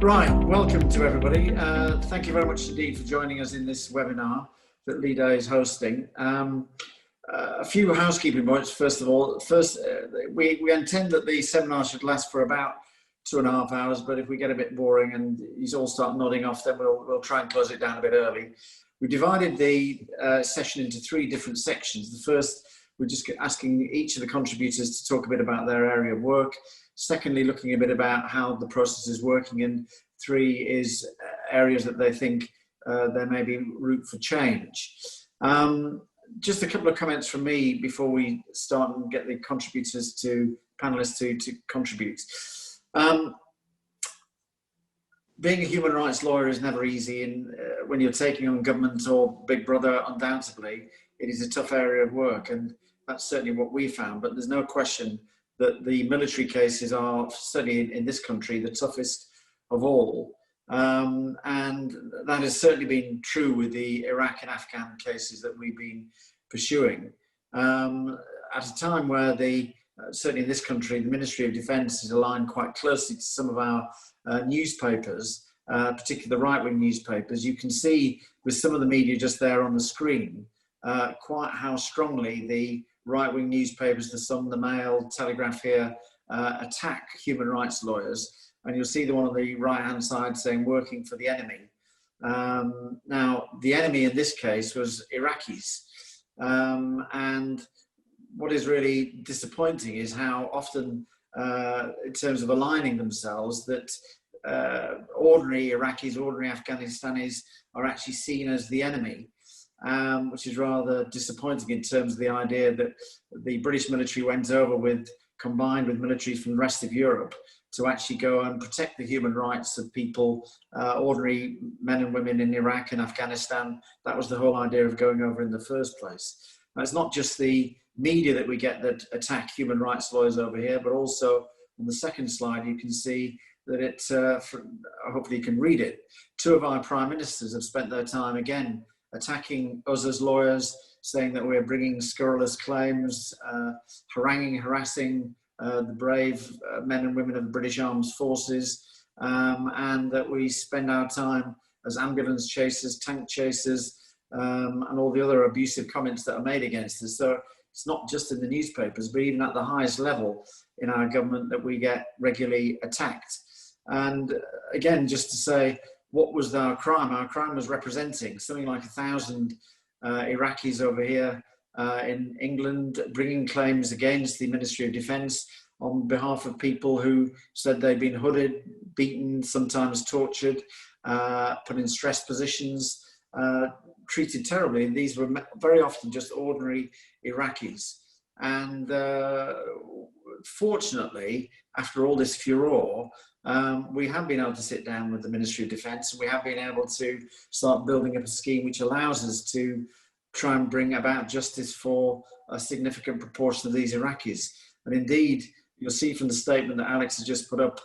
Right, welcome to everybody. Thank you very much indeed for joining us in this webinar that Leigh is hosting. A few housekeeping points. First of all, we intend that the seminar should last for about 2.5 hours, but if we get a bit boring and you all start nodding off, then we'll try and close it down a bit early. We divided the session into 3 different sections. The first, we're just asking each of the contributors to talk a bit about their area of work. Secondly, looking a bit about how the process is working. And 3 is areas that they think there may be room for change. Just a couple of comments from me before we start and get the panelists to contribute. Being a human rights lawyer is never easy, and when you're taking on government or Big Brother, undoubtedly, it is a tough area of work, and that's certainly what we found. But there's no question that the military cases are, certainly in this country, the toughest of all. And that has certainly been true with the Iraq and Afghan cases that we've been pursuing. At a time where certainly in this country, the Ministry of Defence is aligned quite closely to some of our newspapers, particularly the right-wing newspapers. You can see with some of the media just there on the screen, quite how strongly the right-wing newspapers, the Sun, the Mail, Telegraph here, attack human rights lawyers. And you'll see the one on the right-hand side saying, working for the enemy. Now, the enemy in this case was Iraqis. And what is really disappointing is how often, in terms of aligning themselves, that ordinary Iraqis, ordinary Afghanistan are actually seen as the enemy. Which is rather disappointing in terms of the idea that the British military went over combined with militaries from the rest of Europe to actually go and protect the human rights of people, ordinary men and women in Iraq and Afghanistan. That was the whole idea of going over in the first place. Now, it's not just the media that we get that attack human rights lawyers over here, but also on the second slide, you can see that hopefully you can read it. 2 of our prime ministers have spent their time again attacking us as lawyers, saying that we're bringing scurrilous claims, haranguing, harassing the brave men and women of the British Armed Forces, and that we spend our time as ambulance chasers, tank chasers, and all the other abusive comments that are made against us. So it's not just in the newspapers, but even at the highest level in our government that we get regularly attacked. And again, just to say, what was our crime? Our crime was representing something like 1,000 Iraqis over here in England, bringing claims against the Ministry of Defence on behalf of people who said they'd been hooded, beaten, sometimes tortured, put in stress positions, treated terribly. And these were very often just ordinary Iraqis. And fortunately, after all this furore, we have been able to sit down with the Ministry of Defence, and we have been able to start building up a scheme which allows us to try and bring about justice for a significant proportion of these Iraqis. And indeed, you'll see from the statement that Alex has just put up,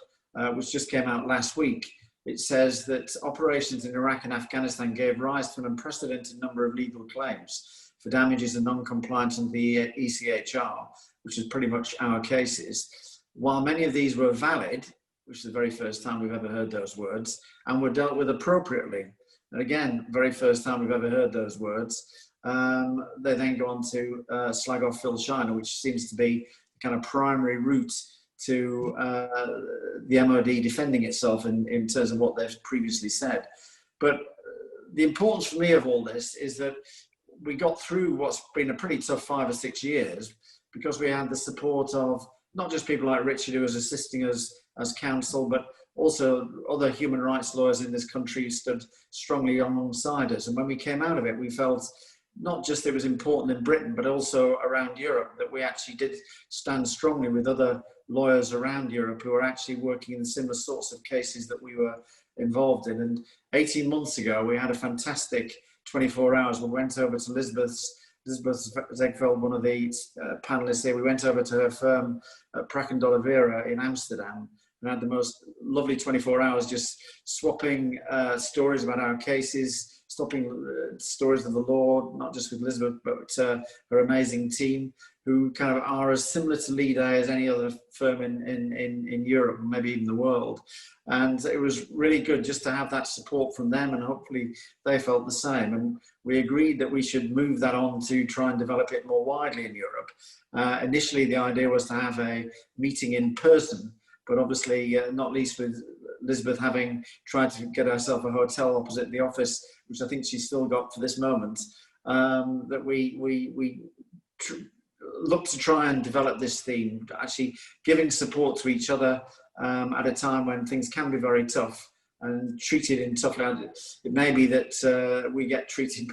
which just came out last week, it says that operations in Iraq and Afghanistan gave rise to an unprecedented number of legal claims for damages and non-compliance under the ECHR, which is pretty much our cases. While many of these were valid, which is the very first time we've ever heard those words, and were dealt with appropriately. And again, very first time we've ever heard those words. They then go on to slag off Phil Shiner, which seems to be the kind of primary route to the MOD defending itself in terms of what they've previously said. But the importance for me of all this is that we got through what's been a pretty tough 5 or 6 years because we had the support of not just people like Richard, who was assisting us as counsel, but also other human rights lawyers in this country who stood strongly alongside us. And when we came out of it, we felt not just it was important in Britain, but also around Europe, that we actually did stand strongly with other lawyers around Europe who are actually working in the similar sorts of cases that we were involved in. And 18 months ago, we had a fantastic 24 hours. We went over to Elizabeth Zegveld, one of the panelists here. We went over to her firm at Prack and Oliveira in Amsterdam and had the most lovely 24 hours just swapping stories about our cases, swapping stories of the law, not just with Elizabeth, but her amazing team. who kind of are as similar to Leigh as any other firm in Europe, maybe even the world. And it was really good just to have that support from them, and hopefully they felt the same. And we agreed that we should move that on to try and develop it more widely in Europe. Initially, the idea was to have a meeting in person, but obviously not least with Elizabeth having tried to get herself a hotel opposite the office, which I think she's still got for this moment, that we look to try and develop this theme, actually giving support to each other at a time when things can be very tough and treated in tough ways. It may be that we get treated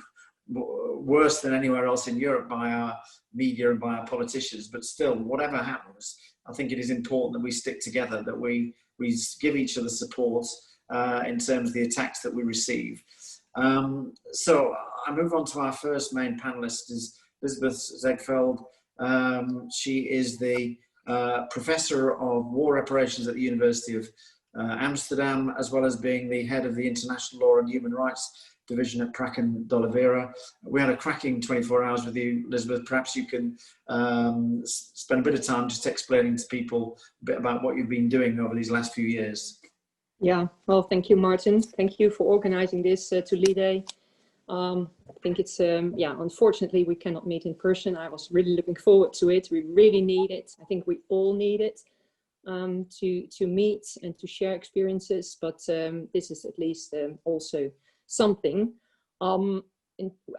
worse than anywhere else in Europe by our media and by our politicians, but still, whatever happens, I think it is important that we stick together, that we give each other support in terms of the attacks that we receive. So I move on to our first main panelist, is Elizabeth Zegveld. She is the Professor of War Reparations at the University of Amsterdam, as well as being the head of the International Law and Human Rights Division at Prakken d'Oliveira. We had a cracking 24 hours with you, Elizabeth. Perhaps you can spend a bit of time just explaining to people a bit about what you've been doing over these last few years. Yeah, well, thank you, Martyn. Thank you for organizing this to Leigh. I think it's, yeah, unfortunately, we cannot meet in person. I was really looking forward to it. We really need it. I think we all need it to meet and to share experiences. But this is at least also something. And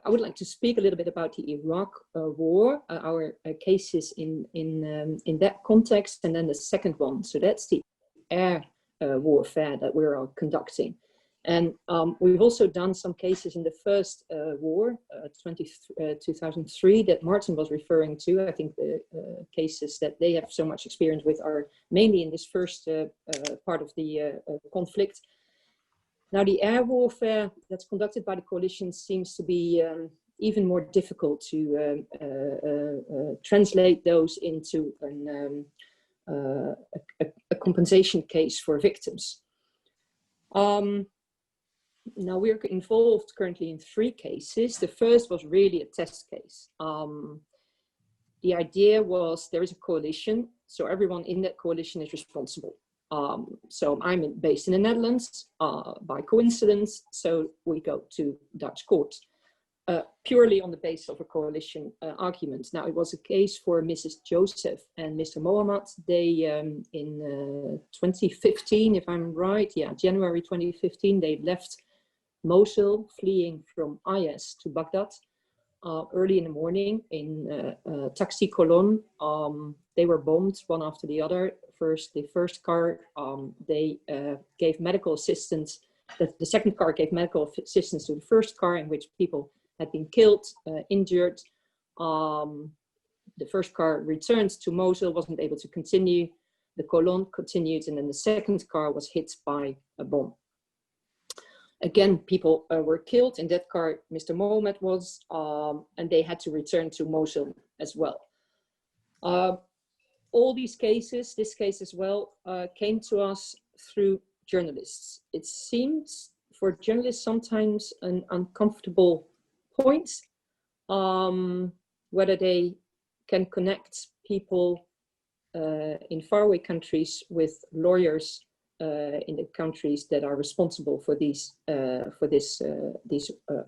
I would like to speak a little bit about the Iraq war, our cases in that context, and then the second one. So that's the air warfare that we're conducting. And we've also done some cases in the first war, 2003, that Martyn was referring to. I think the cases that they have so much experience with are mainly in this first part of the conflict. Now, the air warfare that's conducted by the coalition seems to be even more difficult to translate those into a compensation case for victims. Now, we're involved currently in 3 cases. The first was really a test case. The idea was there is a coalition, so everyone in that coalition is responsible. So I'm based in the Netherlands by coincidence, so we go to Dutch court purely on the basis of a coalition argument. Now, it was a case for Mrs. Joseph and Mr. Mohammed. They, in 2015, if I'm right, yeah, January 2015, they left Mosul, fleeing from IS to Baghdad early in the morning in taxi colonne. They were bombed one after the other. First, the first car, they gave medical assistance. The second car gave medical assistance to the first car, in which people had been killed, injured. The first car returned to Mosul, wasn't able to continue. The colonne continued, and then the second car was hit by a bomb. Again, people were killed. In that car, Mr. Mohammed was, and they had to return to Mosul as well. All these cases, this case as well, came to us through journalists. It seems for journalists sometimes an uncomfortable point, whether they can connect people in faraway countries with lawyers in the countries that are responsible for these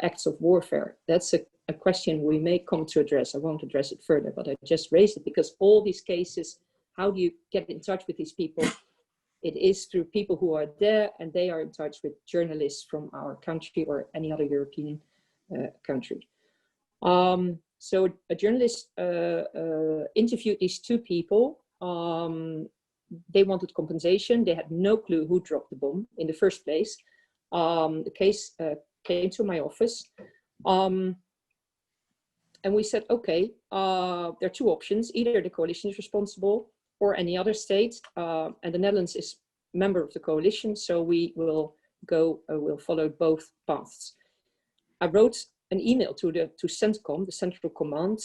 acts of warfare. That's a question we may come to address. I won't address it further, but I just raised it because all these cases, how do you get in touch with these people? It is through people who are there, and they are in touch with journalists from our country or any other European country. So a journalist interviewed these 2 people. They wanted compensation. They had no clue who dropped the bomb in the first place. The case came to my office. And we said, okay, there are 2 options. Either the coalition is responsible or any other state. And the Netherlands is a member of the coalition, so we will go, we'll follow both paths. I wrote an email to CENTCOM, the Central Command,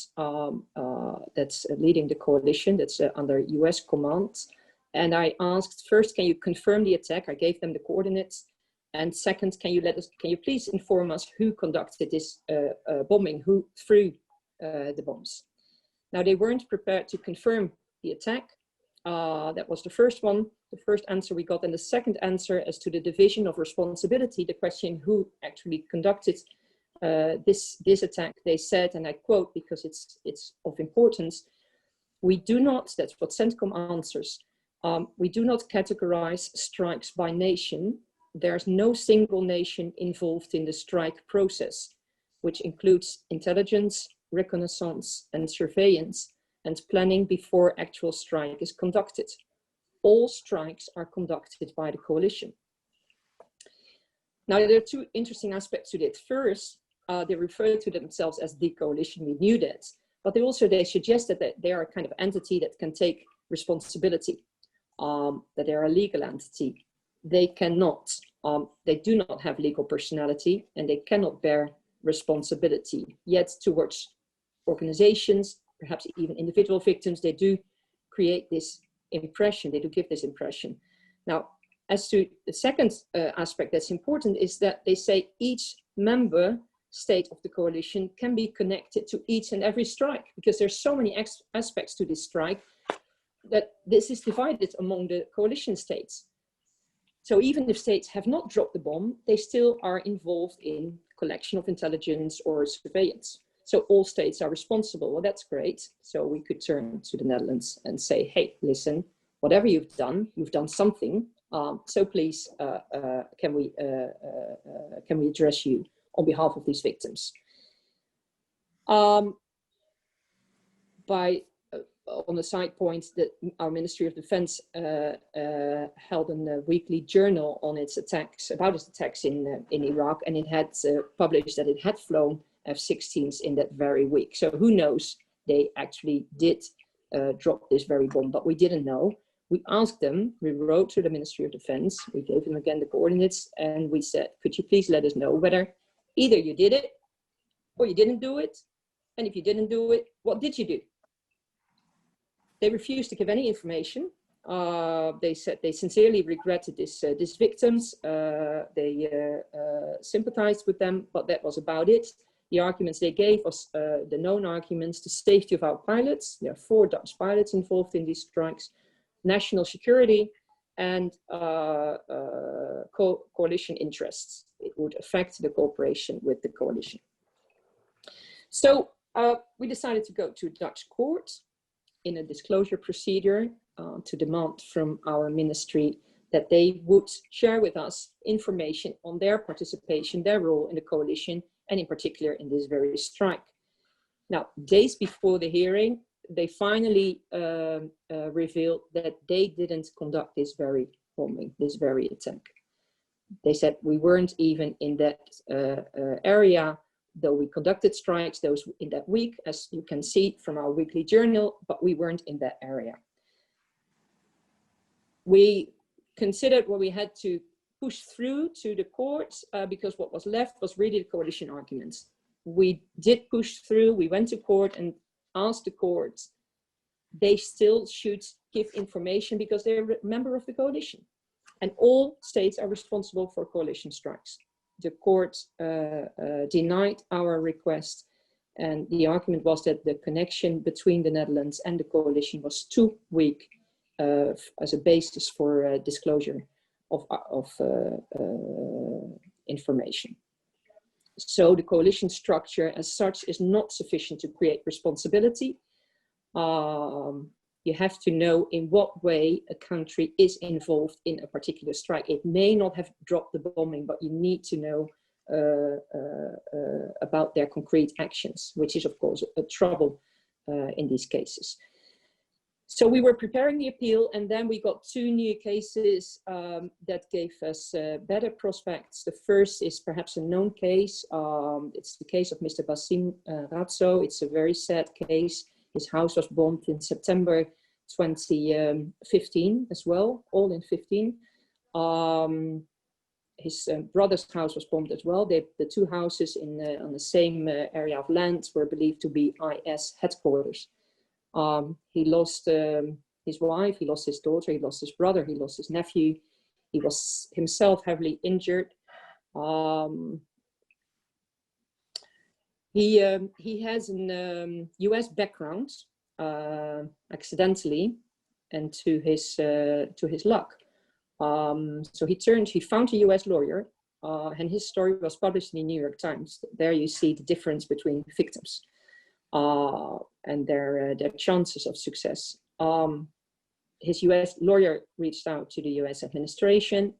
that's leading the coalition, that's under US command. And I asked, first, can you confirm the attack? I gave them the coordinates. And second, can you please inform us who conducted this bombing, who threw the bombs? Now, they weren't prepared to confirm the attack. That was the first one, the first answer we got. And the second answer as to the division of responsibility, the question who actually conducted this attack, they said, and I quote because it's of importance, we do not, that's what CENTCOM answers, we do not categorize strikes by nation. There's no single nation involved in the strike process, which includes intelligence, reconnaissance, and surveillance, and planning before actual strike is conducted. All strikes are conducted by the coalition. Now, there are two interesting aspects to that. First, they refer to themselves as the coalition. We knew that, but they suggested that they are a kind of entity that can take responsibility, that they are a legal entity. They cannot, they do not have legal personality, and they cannot bear responsibility. Yet towards organizations, perhaps even individual victims, they do create this impression, they do give this impression. Now, as to the second aspect that's important is that they say each member state of the coalition can be connected to each and every strike, because there's so many aspects to this strike that this is divided among the coalition states. So even if states have not dropped the bomb, they still are involved in collection of intelligence or surveillance. So all states are responsible. Well, that's great. So we could turn to the Netherlands and say, hey, listen, whatever you've done something. So please, can we address you on behalf of these victims? On the side point, that our Ministry of Defense held a weekly journal on its attacks, about its attacks in Iraq, and it had published that it had flown F-16s in that very week. So who knows, they actually did drop this very bomb, but we didn't know. We asked them, we wrote to the Ministry of Defense, we gave them again the coordinates, and we said, could you please let us know whether either you did it or you didn't do it? And if you didn't do it, what did you do? They refused to give any information. They said they sincerely regretted these victims. They sympathized with them, but that was about it. The arguments they gave was the known arguments: the safety of our pilots. There are 4 Dutch pilots involved in these strikes, national security, and coalition interests. It would affect the cooperation with the coalition. So we decided to go to Dutch court in a disclosure procedure to demand from our ministry that they would share with us information on their participation, their role in the coalition, and in particular in this very strike. Now, days before the hearing, they finally revealed that they didn't conduct this very bombing, this very attack. They said we weren't even in that area, though we conducted strikes those in that week, as you can see from our weekly journal, but we weren't in that area. We considered what we had to push through to the courts because what was left was really the coalition arguments. We did push through, we went to court and asked the courts, they still should give information because they're a member of the coalition. And all states are responsible for coalition strikes. The court denied our request, and the argument was that the connection between the Netherlands and the coalition was too weak as a basis for disclosure of information. So the coalition structure as such is not sufficient to create responsibility. You have to know in what way a country is involved in a particular strike. It may not have dropped the bombing, but you need to know about their concrete actions, which is of course a trouble in these cases. So we were preparing the appeal, and then we got 2 new cases that gave us better prospects. The first is perhaps a known case. It's the case of Mr. Basim Razzo. It's a very sad case. His house was bombed in September 2015 as well, all in 15. His brother's house was bombed as well. The 2 houses on the same area of land were believed to be IS headquarters. He lost his wife, he lost his daughter, he lost his brother, he lost his nephew. He was himself heavily injured. He has an US background. accidentally and to his luck. So he found a US lawyer, and his story was published in the New York Times. There you see the difference between victims and their chances of success. His US lawyer reached out to the US administration.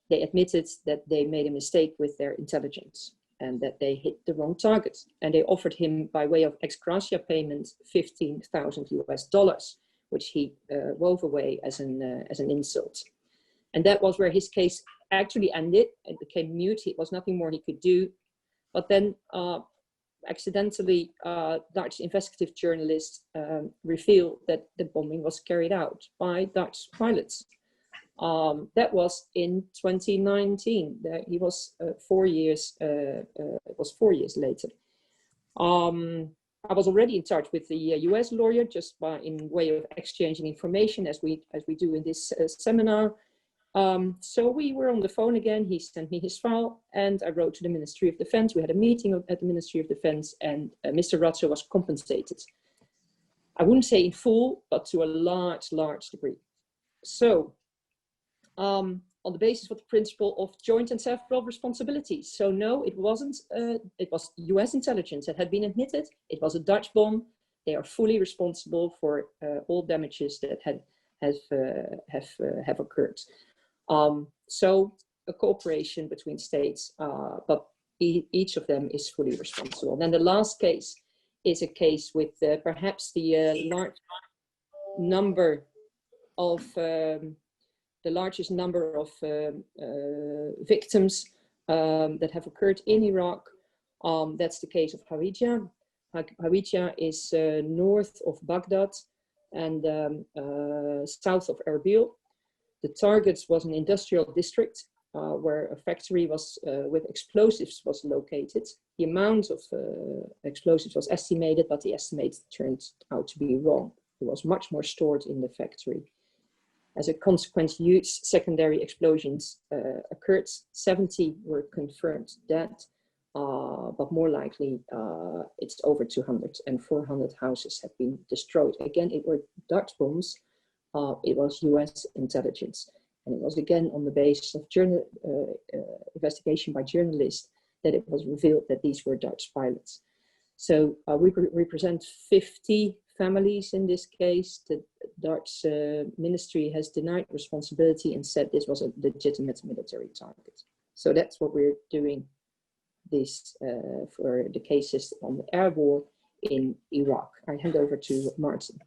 They admitted that they made a mistake with their intelligence and that they hit the wrong target. And they offered him, by way of ex gratia payment, $15,000, which he wove away as an insult. And that was where his case actually ended. It became mute. It was nothing more he could do. But then accidentally, Dutch investigative journalists revealed that the bombing was carried out by Dutch pilots. That was in 2019. He was 4 years. It was 4 years later. I was already in touch with the US lawyer just in way of exchanging information, as we do in this seminar. So we were on the phone again. He sent me his file, and I wrote to the Ministry of Defense. We had a meeting at the Ministry of Defense, and Mr. Ratzo was compensated. I wouldn't say in full, but to a large degree. So, on the basis of the principle of joint and several responsibilities. So no, it wasn't. It was US intelligence that had been admitted. It was a Dutch bomb. They are fully responsible for all damages that have occurred. So a cooperation between states, but each of them is fully responsible. Then the last case is a case with perhaps the large number of the largest number of victims that have occurred in Iraq. That's the case of Hawija. Hawija is north of Baghdad and south of Erbil. The target was an industrial district where a factory was with explosives was located. The amount of explosives was estimated, but the estimate turned out to be wrong. There was much more stored in the factory. As a consequence, huge secondary explosions occurred. 70 were confirmed dead, but more likely it's over 200, and 400 houses have been destroyed. Again, it were Dutch bombs. It was US intelligence. And it was again on the basis of investigation by journalists that it was revealed that these were Dutch pilots. So we represent 50 families in this case. The Dutch ministry has denied responsibility and said this was a legitimate military target. So that's what we're doing this for the cases on the air war in Iraq. I hand over to Martyn.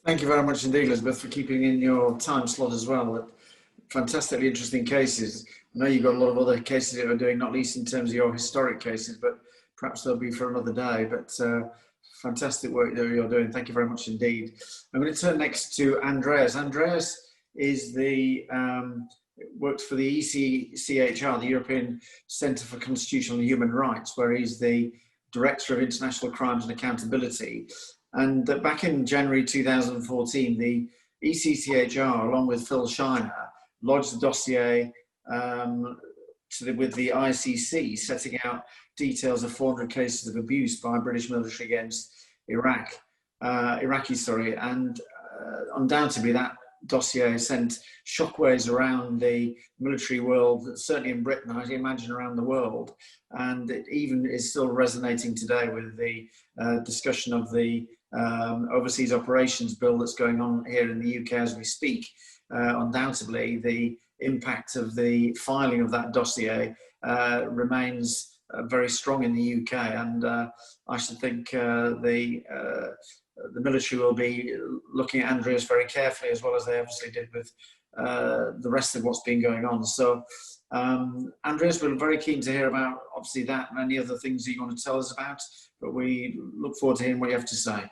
Thank you very much indeed, Elizabeth, for keeping in your time slot as well. Fantastically interesting cases. I know you've got a lot of other cases that you're doing, not least in terms of your historic cases, but perhaps they'll be for another day. But fantastic work that you're doing. Thank you very much indeed. I'm going to turn next to Andreas. Andreas is works for the ECCHR, the European Centre for Constitutional and Human Rights, where he's the Director of International Crimes and Accountability. And back in January 2014, the ECCHR, along with Phil Shiner, lodged a dossier with the ICC, setting out details of 400 cases of abuse by British military against Iraqis, and undoubtedly that dossier sent shockwaves around the military world, certainly in Britain, I imagine around the world, and it even is still resonating today with the discussion of the overseas operations bill that's going on here in the UK as we speak. Undoubtedly, the impact of the filing of that dossier remains very strong in the UK, and I should think the military will be looking at Andreas very carefully, as well as they obviously did with the rest of what's been going on. So, Andreas, we're very keen to hear about obviously that and any other things that you want to tell us about, but we look forward to hearing what you have to say.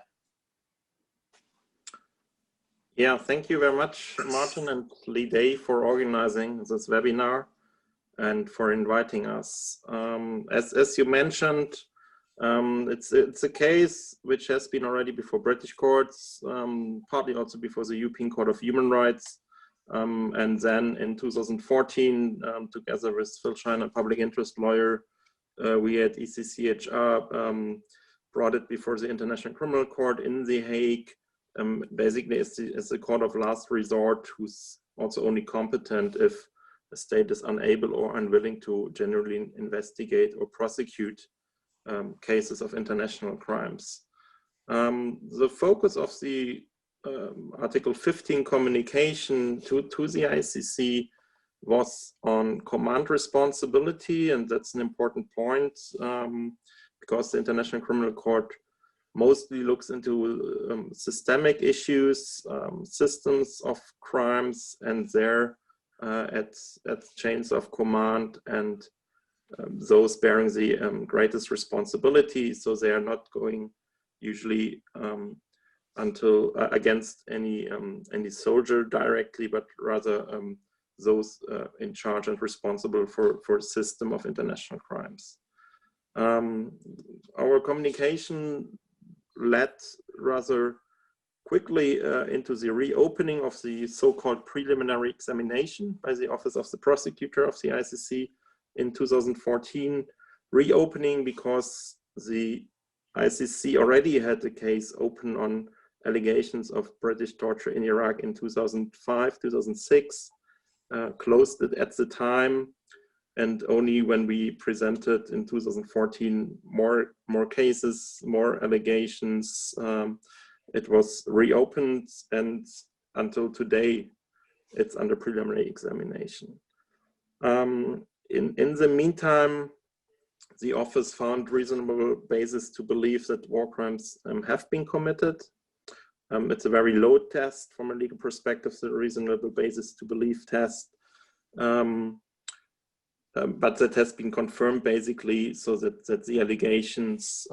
Yeah, thank you very much, Martyn and Leigh, for organizing this webinar and for inviting us. As you mentioned, it's a case which has been already before British courts, partly also before the European Court of Human Rights, and then in 2014, together with Phil Shiner, public interest lawyer, we at ECCHR brought it before the International Criminal Court in The Hague, basically as the court of last resort, who's also only competent if a state is unable or unwilling to generally investigate or prosecute cases of international crimes. The focus of the Article 15 communication to the ICC was on command responsibility, and that's an important point because the International Criminal Court mostly looks into systemic issues, systems of crimes, and there at chains of command and those bearing the greatest responsibility. So they are not going usually until against any soldier directly, but rather those in charge and responsible for a system of international crimes. Our communication led rather quickly into the reopening of the so-called preliminary examination by the Office of the Prosecutor of the ICC in 2014, reopening because the ICC already had a case open on allegations of British torture in Iraq in 2005, 2006, closed it at the time, and only when we presented in 2014 more cases, more allegations, it was reopened, and until today it's under preliminary examination. In the meantime, the office found reasonable basis to believe that war crimes have been committed. It's a very low test from a legal perspective, the reasonable basis to believe test. But that has been confirmed basically so that the allegations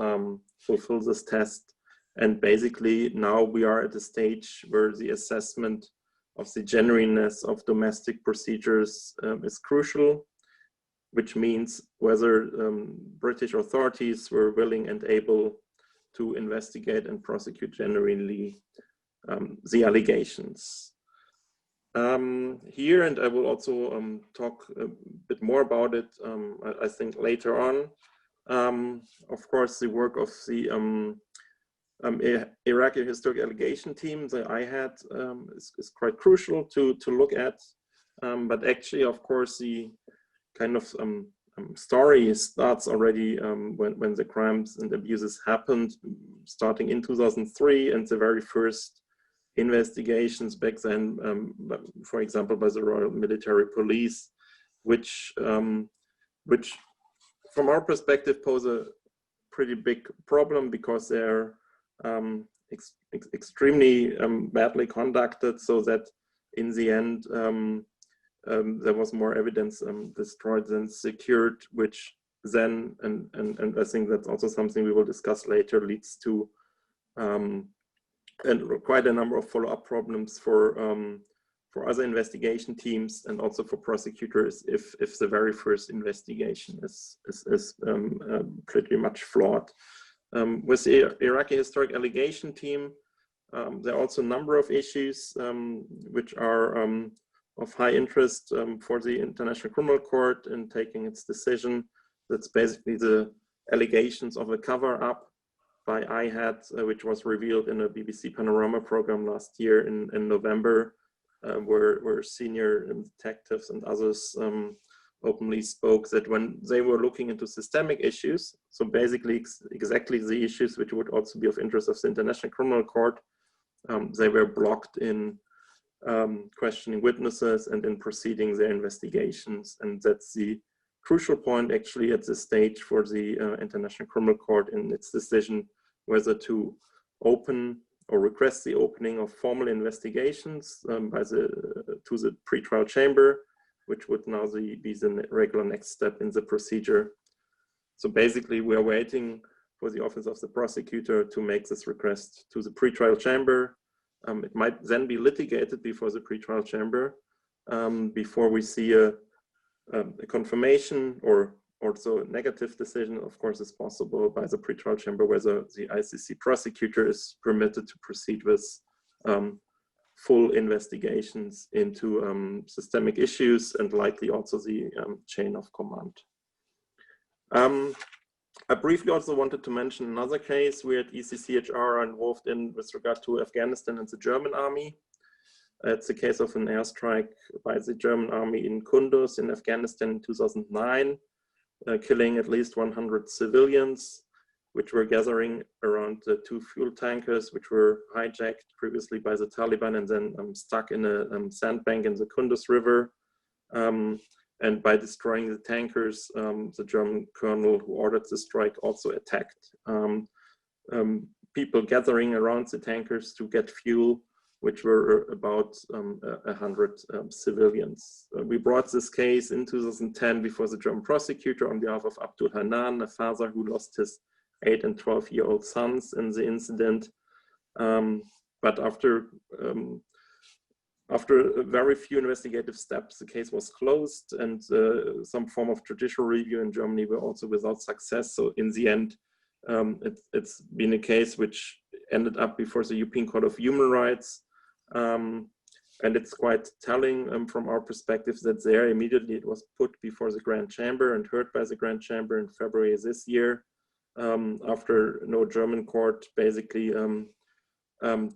fulfill this test. And basically now we are at a stage where the assessment of the genuineness of domestic procedures is crucial, which means whether British authorities were willing and able to investigate and prosecute genuinely the allegations. Here, and I will also talk a bit more about it, I think later on. Of course, the work of the Iraqi Historic Allegation Team that I had is quite crucial to look at. But actually, of course, the kind of story starts already when the crimes and abuses happened, starting in 2003, and the very first investigations back then, for example, by the Royal Military Police, which from our perspective pose a pretty big problem because they're extremely badly conducted, so that in the end there was more evidence destroyed than secured, which then, and I think that's also something we will discuss later, leads to and quite a number of follow-up problems for other investigation teams and also for prosecutors if the very first investigation is pretty much flawed. With the Iraqi Historic Allegation Team, there are also a number of issues which are of high interest for the International Criminal Court in taking its decision. That's basically the allegations of a cover-up by IHAT, which was revealed in a BBC Panorama program last year in November, where senior detectives and others openly spoke that when they were looking into systemic issues, so basically exactly the issues which would also be of interest of the International Criminal Court, they were blocked in questioning witnesses and in proceeding their investigations. And that's the crucial point actually at this stage for the International Criminal Court in its decision whether to open or request the opening of formal investigations to the pretrial chamber, which would now be the regular next step in the procedure. So basically we are waiting for the Office of the Prosecutor to make this request to the pretrial chamber. It might then be litigated before the pretrial chamber before we see a confirmation or also a negative decision, of course, is possible by the pretrial chamber whether the ICC prosecutor is permitted to proceed with full investigations into systemic issues and likely also the chain of command. I briefly also wanted to mention another case we at ECCHR are involved in with regard to Afghanistan and the German army. It's a case of an airstrike by the German army in Kunduz in Afghanistan in 2009, killing at least 100 civilians, which were gathering around the 2 fuel tankers, which were hijacked previously by the Taliban and then stuck in a sandbank in the Kunduz River. And by destroying the tankers, the German colonel who ordered the strike also attacked people gathering around the tankers to get fuel, which were about 100 civilians. We brought this case in 2010 before the German prosecutor on behalf of Abdul Hanan, a father who lost his 8- and 12-year-old sons in the incident. But after very few investigative steps, the case was closed, and some form of judicial review in Germany were also without success. So in the end, it's been a case which ended up before the European Court of Human Rights. And it's quite telling from our perspective that there immediately it was put before the Grand Chamber and heard by the Grand Chamber in February this year, after no German court basically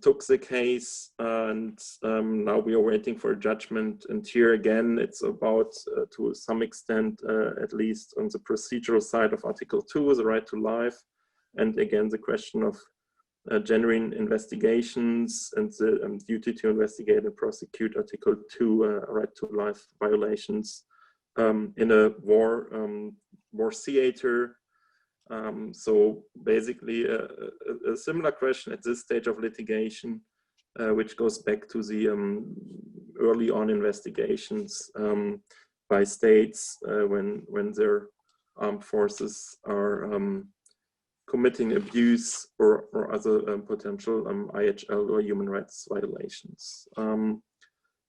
took the case, and now we are waiting for a judgment. And here again, it's about, to some extent, at least on the procedural side of Article 2, the right to life, and again, the question of genuine investigations and the duty to investigate and prosecute Article 2, right to life violations in a war theater. So basically a similar question at this stage of litigation, which goes back to the early on investigations by states when their armed forces are committing abuse or other potential IHL or human rights violations.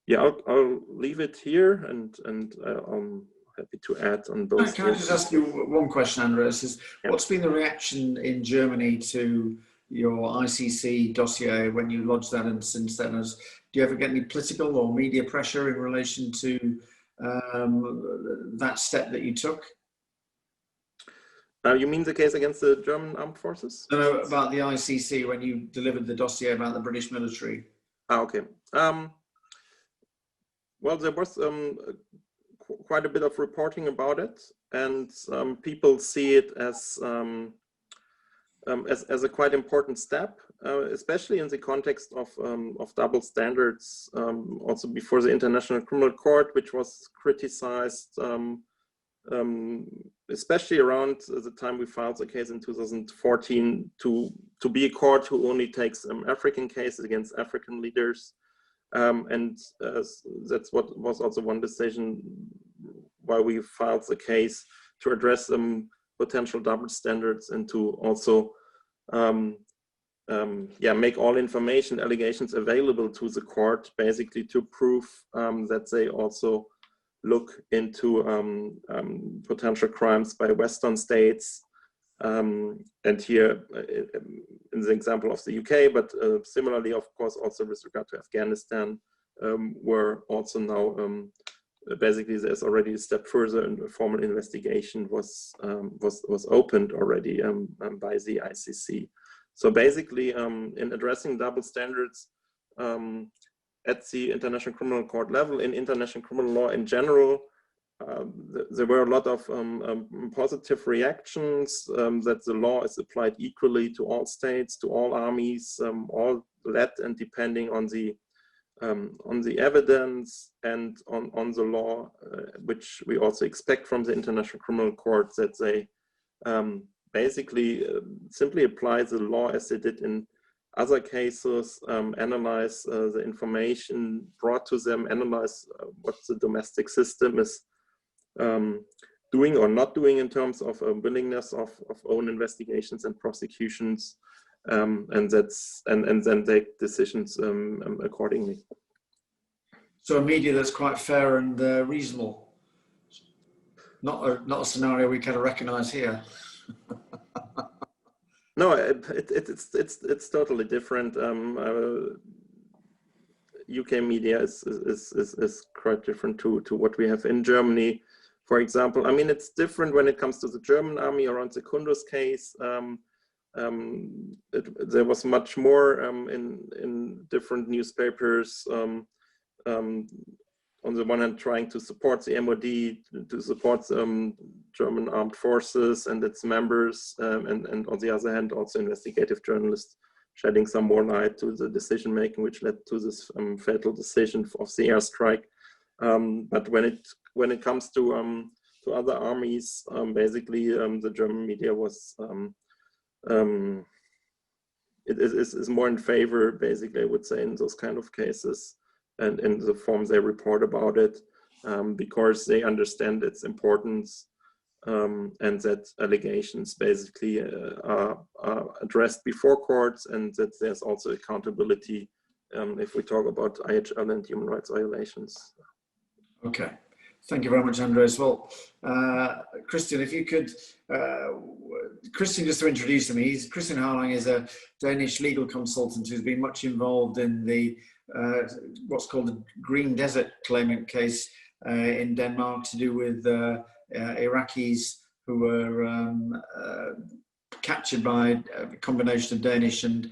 Yeah, I'll leave it here, and I'm happy to add on both. Can I just ask you one question, Andreas? What's been the reaction in Germany to your ICC dossier when you lodged that, and since then? Do you ever get any political or media pressure in relation to that step that you took? You mean the case against the German armed forces? No, about the ICC when you delivered the dossier about the British military. Okay. Well, there was quite a bit of reporting about it, and people see it as a quite important step, especially in the context of double standards. Also before the International Criminal Court, which was criticized, especially around the time we filed the case in 2014, to be a court who only takes African cases against African leaders. And that's what was also one decision why we filed the case, to address potential double standards and to also make all information allegations available to the court, basically to prove that they also look into potential crimes by Western states. And here, in the example of the UK, but similarly, of course, also with regard to Afghanistan, where also now basically there's already a step further, and a formal investigation was opened already by the ICC. So basically, in addressing double standards at the International Criminal Court level, in international criminal law in general, there were a lot of positive reactions that the law is applied equally to all states, to all armies, all let and depending on the evidence and on the law, which we also expect from the International Criminal Court, that they basically simply apply the law as they did in other cases, analyze the information brought to them, analyze what the domestic system is doing or not doing in terms of willingness of own investigations and prosecutions, and then take decisions accordingly. So a media that's quite fair and reasonable, not a scenario we kind of recognise here. No, it's totally different. UK media is quite different to what we have in Germany. for example, I mean, it's different when it comes to the German army around the Kunduz case. There was much more in different newspapers. On the one hand, trying to support the MOD, to support German armed forces and its members, and on the other hand, also investigative journalists shedding some more light to the decision making, which led to this fatal decision of the airstrike. But when it comes to other armies, basically the German media was is more in favor, basically, I would say, in those kind of cases, and in the form they report about it, because they understand its importance, and that allegations basically are addressed before courts, and that there's also accountability if we talk about IHL and human rights violations. Okay. Thank you very much, Andreas. Well, Christian, if you could, Christian, just to introduce him, Christian Harlang is a Danish legal consultant who's been much involved in the what's called the Green Desert claimant case in Denmark, to do with Iraqis who were captured by a combination of Danish and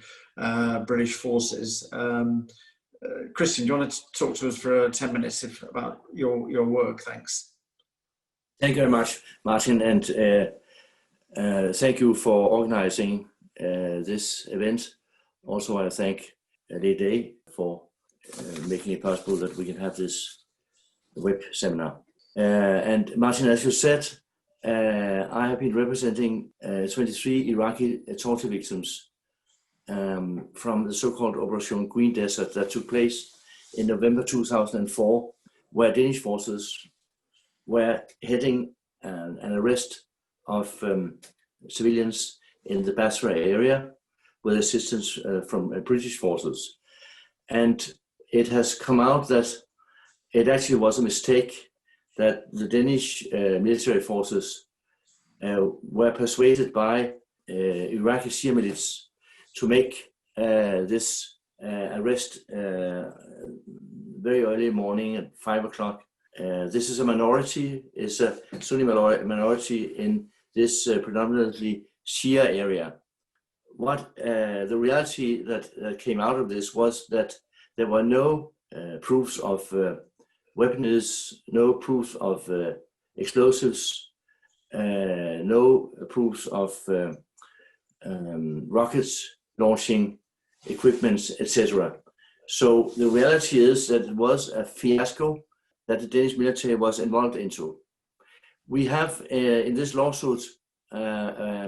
British forces. Christian, do you want to talk to us for 10 minutes about your work? Thanks. Thank you very much, Martyn, and thank you for organizing this event. Also, I thank Leigh for making it possible that we can have this web seminar. And Martyn, as you said, I have been representing 23 Iraqi torture victims from the so-called Operation Green Desert that took place in November 2004, where Danish forces were heading an arrest of civilians in the Basra area with assistance from British forces. And it has come out that it actually was a mistake, that the Danish military forces were persuaded by Iraqi Shia militia to make this arrest very early morning at 5 o'clock. This is a minority, it's a Sunni minority in this predominantly Shia area. What the reality that came out of this was that there were no proofs of weapons, no proofs of explosives, no proofs of rockets launching equipments, etc. So the reality is that it was a fiasco that the Danish military was involved into. We have in this lawsuit a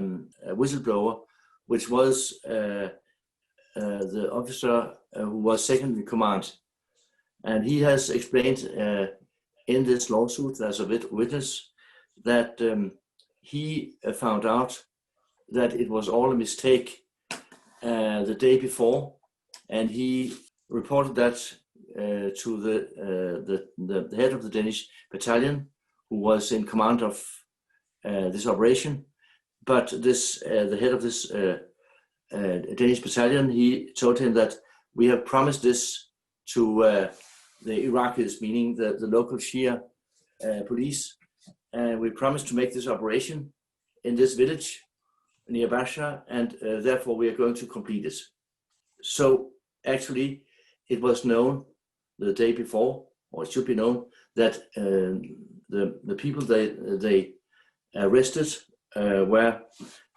whistleblower, which was the officer who was second in command. And he has explained in this lawsuit as a witness that he found out that it was all a mistake the day before, and he reported that to the head of the Danish battalion, who was in command of this operation. But this the head of this Danish battalion, he told him that we have promised this to the Iraqis, meaning the local Shia police, and we promised to make this operation in this village near Basra, and therefore we are going to complete it. So actually it was known the day before, or it should be known, that the people they arrested were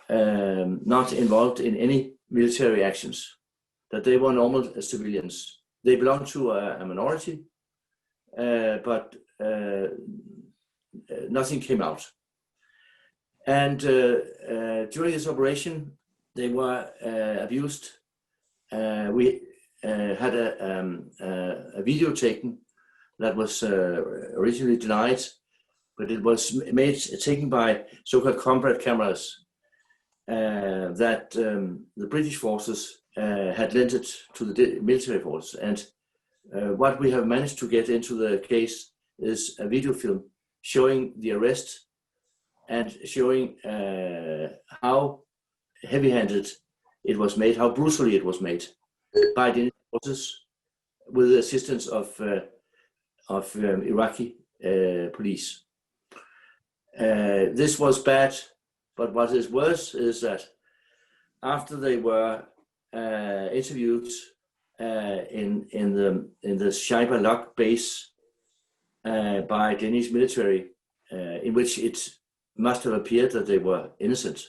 not involved in any military actions, that they were normal civilians. They belonged to a minority, but nothing came out. And during this operation, they were abused. We had a video taken that was originally denied, but it was taken by so-called combat cameras that the British forces had lent it to the military force. And what we have managed to get into the case is a video film showing the arrest and showing how heavy-handed it was made, how brutally it was made by the forces with the assistance of Iraqi police. This was bad, but what is worse is that after they were interviewed in the Sapna Malik base by Danish military, in which it must have appeared that they were innocent,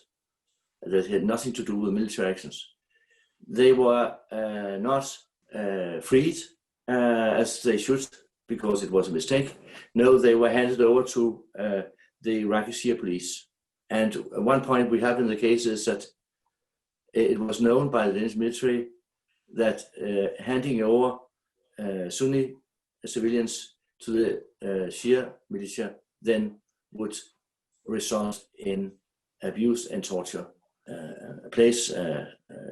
that had nothing to do with military actions. They were not freed as they should, because it was a mistake. No, they were handed over to the Iraqi Syria police. And one point we have in the case is that it was known by the Danish military that handing over Sunni civilians to the Shia militia then would result in abuse and torture. A place,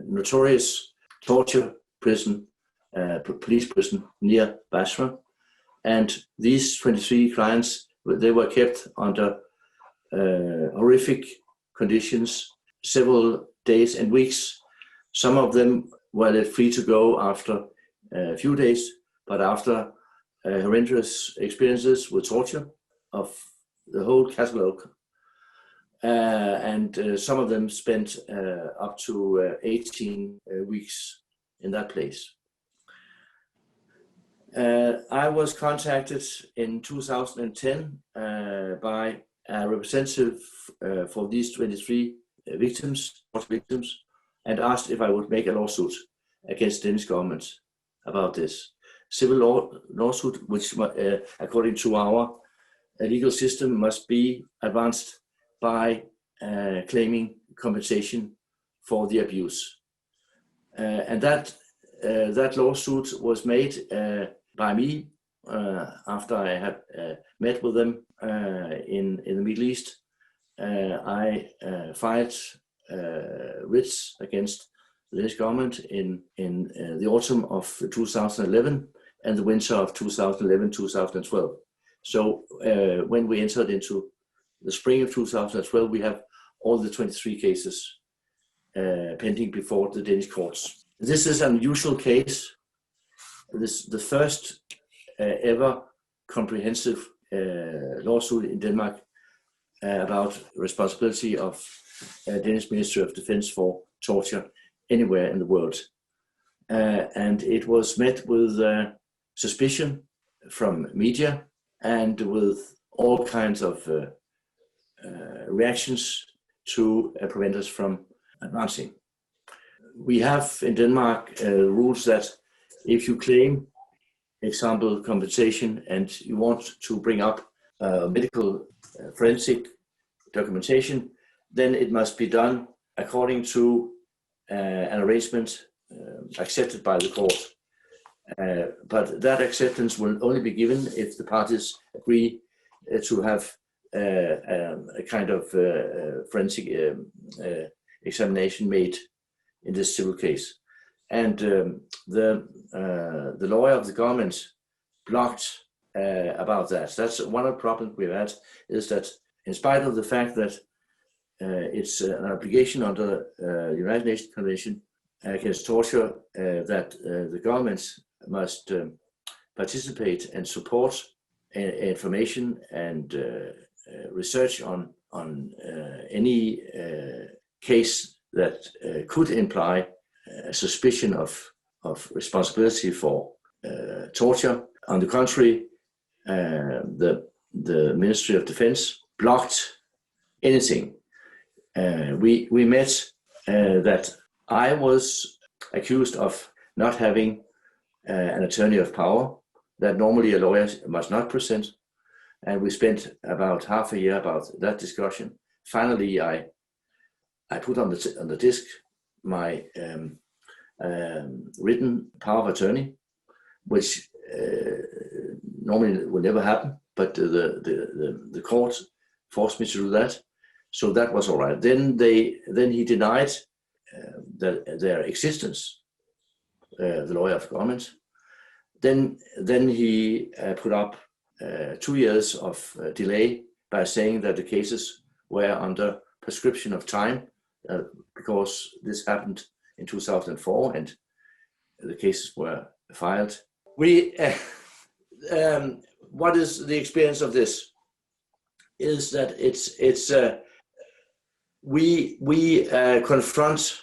notorious torture prison, police prison near Basra. And these 23 clients, they were kept under horrific conditions, several days and weeks. Some of them were let free to go after a few days, but after horrendous experiences with torture of the whole catalogue. And some of them spent up to 18 weeks in that place. I was contacted in 2010 by a representative for these 23 victims, and asked if I would make a lawsuit against the Danish government about this. Civil lawsuit, which according to our legal system must be advanced by claiming compensation for the abuse. And that lawsuit was made by me after I had met with them in the Middle East. I filed writs against the Danish government in the autumn of 2011 and the winter of 2011-2012. So when we entered into the spring of 2012, we have all the 23 cases pending before the Danish courts. This is an unusual case. This is the first ever comprehensive lawsuit in Denmark about responsibility of Danish Ministry of Defense for torture anywhere in the world. And it was met with suspicion from media and with all kinds of reactions to prevent us from advancing. We have in Denmark rules that if you claim, example, compensation, and you want to bring up medical forensic documentation, then it must be done according to an arrangement accepted by the court. But that acceptance will only be given if the parties agree to have a kind of forensic examination made in this civil case. And the lawyer of the government blocked about that. That's one of the problems we've had, is that in spite of the fact that it's an obligation under the United Nations Convention against torture that the government must participate and support information and research on any case that could imply suspicion of responsibility for torture. On the contrary, the Ministry of Defense blocked anything. We met that I was accused of not having an attorney of power that normally a lawyer must not present, and we spent about half a year about that discussion. Finally, I put on the disk my written power of attorney, which normally would never happen, but the court forced me to do that, so that was all right. Then he denied their existence, the lawyer of government. Then he put up 2 years of delay by saying that the cases were under prescription of time because this happened in 2004 and the cases were filed. What is the experience of this? is that we confront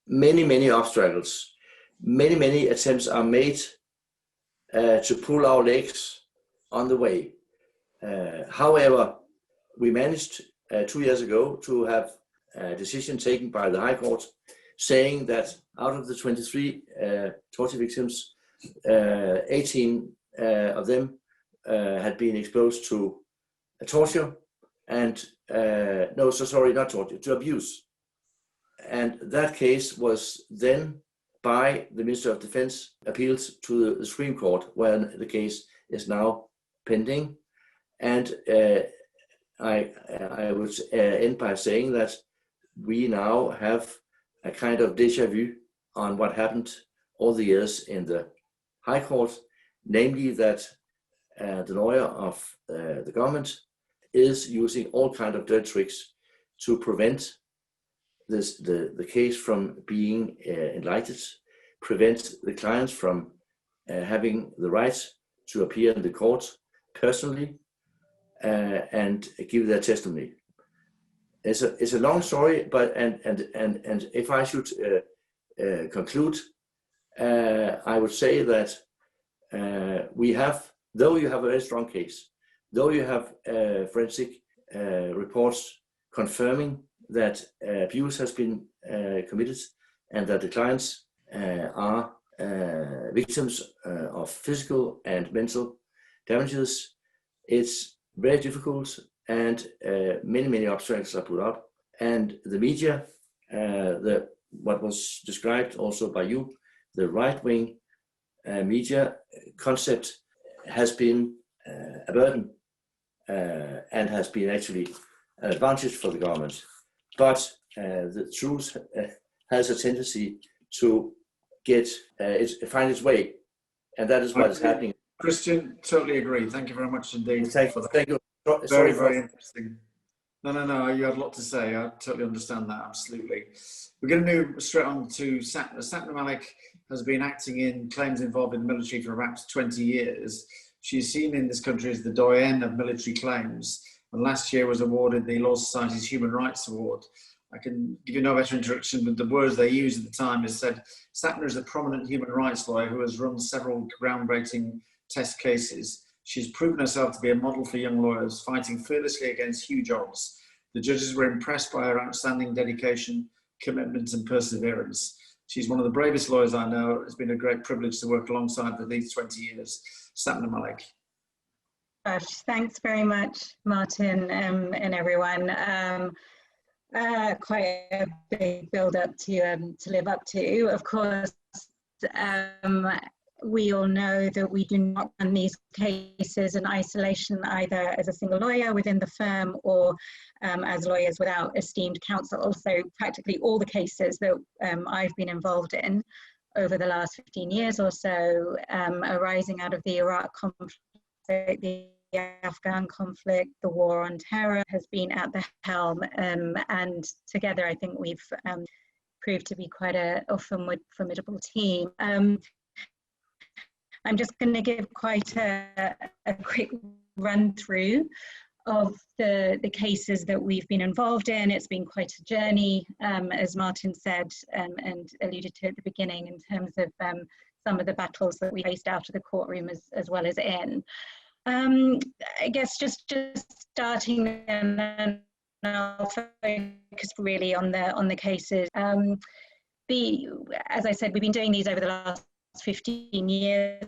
many obstacles. Many attempts are made to pull our legs on the way. However, we managed 2 years ago to have a decision taken by the High Court saying that out of the 23 torture victims, 18 of them had been exposed to torture and not torture, to abuse. And that case was then by the Minister of Defense appealed to the Supreme Court, where the case is now pending. And I would end by saying that we now have a kind of déjà vu on what happened all the years in the High Court, namely that the lawyer of the government is using all kinds of dirty tricks to prevent the case from being enlightened, prevent the clients from having the right to appear in the court personally and give their testimony. It's a long story, but and if I should conclude, I would say that we have, though you have a very strong case, though you have forensic reports confirming that abuse has been committed and that the clients are victims of physical and mental damages, it's very difficult, and many obstacles are put up. And the media, what was described also by you, the right-wing media concept has been a burden and has been actually an advantage for the government. But the truth has a tendency to find its way, and that is what is happening. Christian, totally agree. Thank you very much indeed. Thank you. Very interesting. No, you had a lot to say. I totally understand that, absolutely. We're going to move straight on to Sapna. Sapna Malik has been acting in claims involving the military for about 20 years. She's seen in this country as the doyenne of military claims, and last year was awarded the Law Society's Human Rights Award. I can give you no better introduction, but the words they used at the time is said, Sapna is a prominent human rights lawyer who has run several groundbreaking test cases. She's proven herself to be a model for young lawyers, fighting fearlessly against huge odds. The judges were impressed by her outstanding dedication, commitment, and perseverance. She's one of the bravest lawyers I know. It's been a great privilege to work alongside for these 20 years. Sapna Malik. Gosh, thanks very much, Martyn, and everyone. Quite a big build-up to live up to. Of course, we all know that we do not run these cases in isolation, either as a single lawyer within the firm or as lawyers without esteemed counsel. So practically all the cases that I've been involved in over the last 15 years or so, arising out of the Iraq conflict, the Afghan conflict, the war on terror, has been at the helm, and together I think we've proved to be quite a formidable team. I'm just going to give quite a quick run through of the cases that we've been involved in. It's been quite a journey, as Martyn said and alluded to at the beginning, in terms of some of the battles that we faced out of the courtroom as well as in. I guess just starting, and then I'll focus really on the cases. As I said, we've been doing these over the last 15 years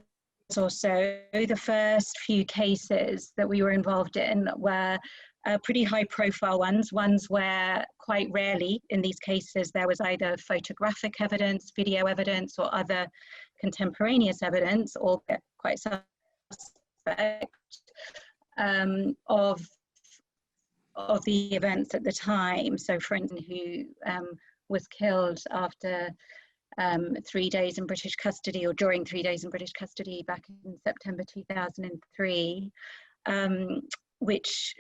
or so. The first few cases that we were involved in were pretty high profile ones where quite rarely in these cases there was either photographic evidence, video evidence, or other contemporaneous evidence, or quite suspect of the events at the time. So for instance, who was killed after 3 days in British custody, or during 3 days in British custody back in September 2003, which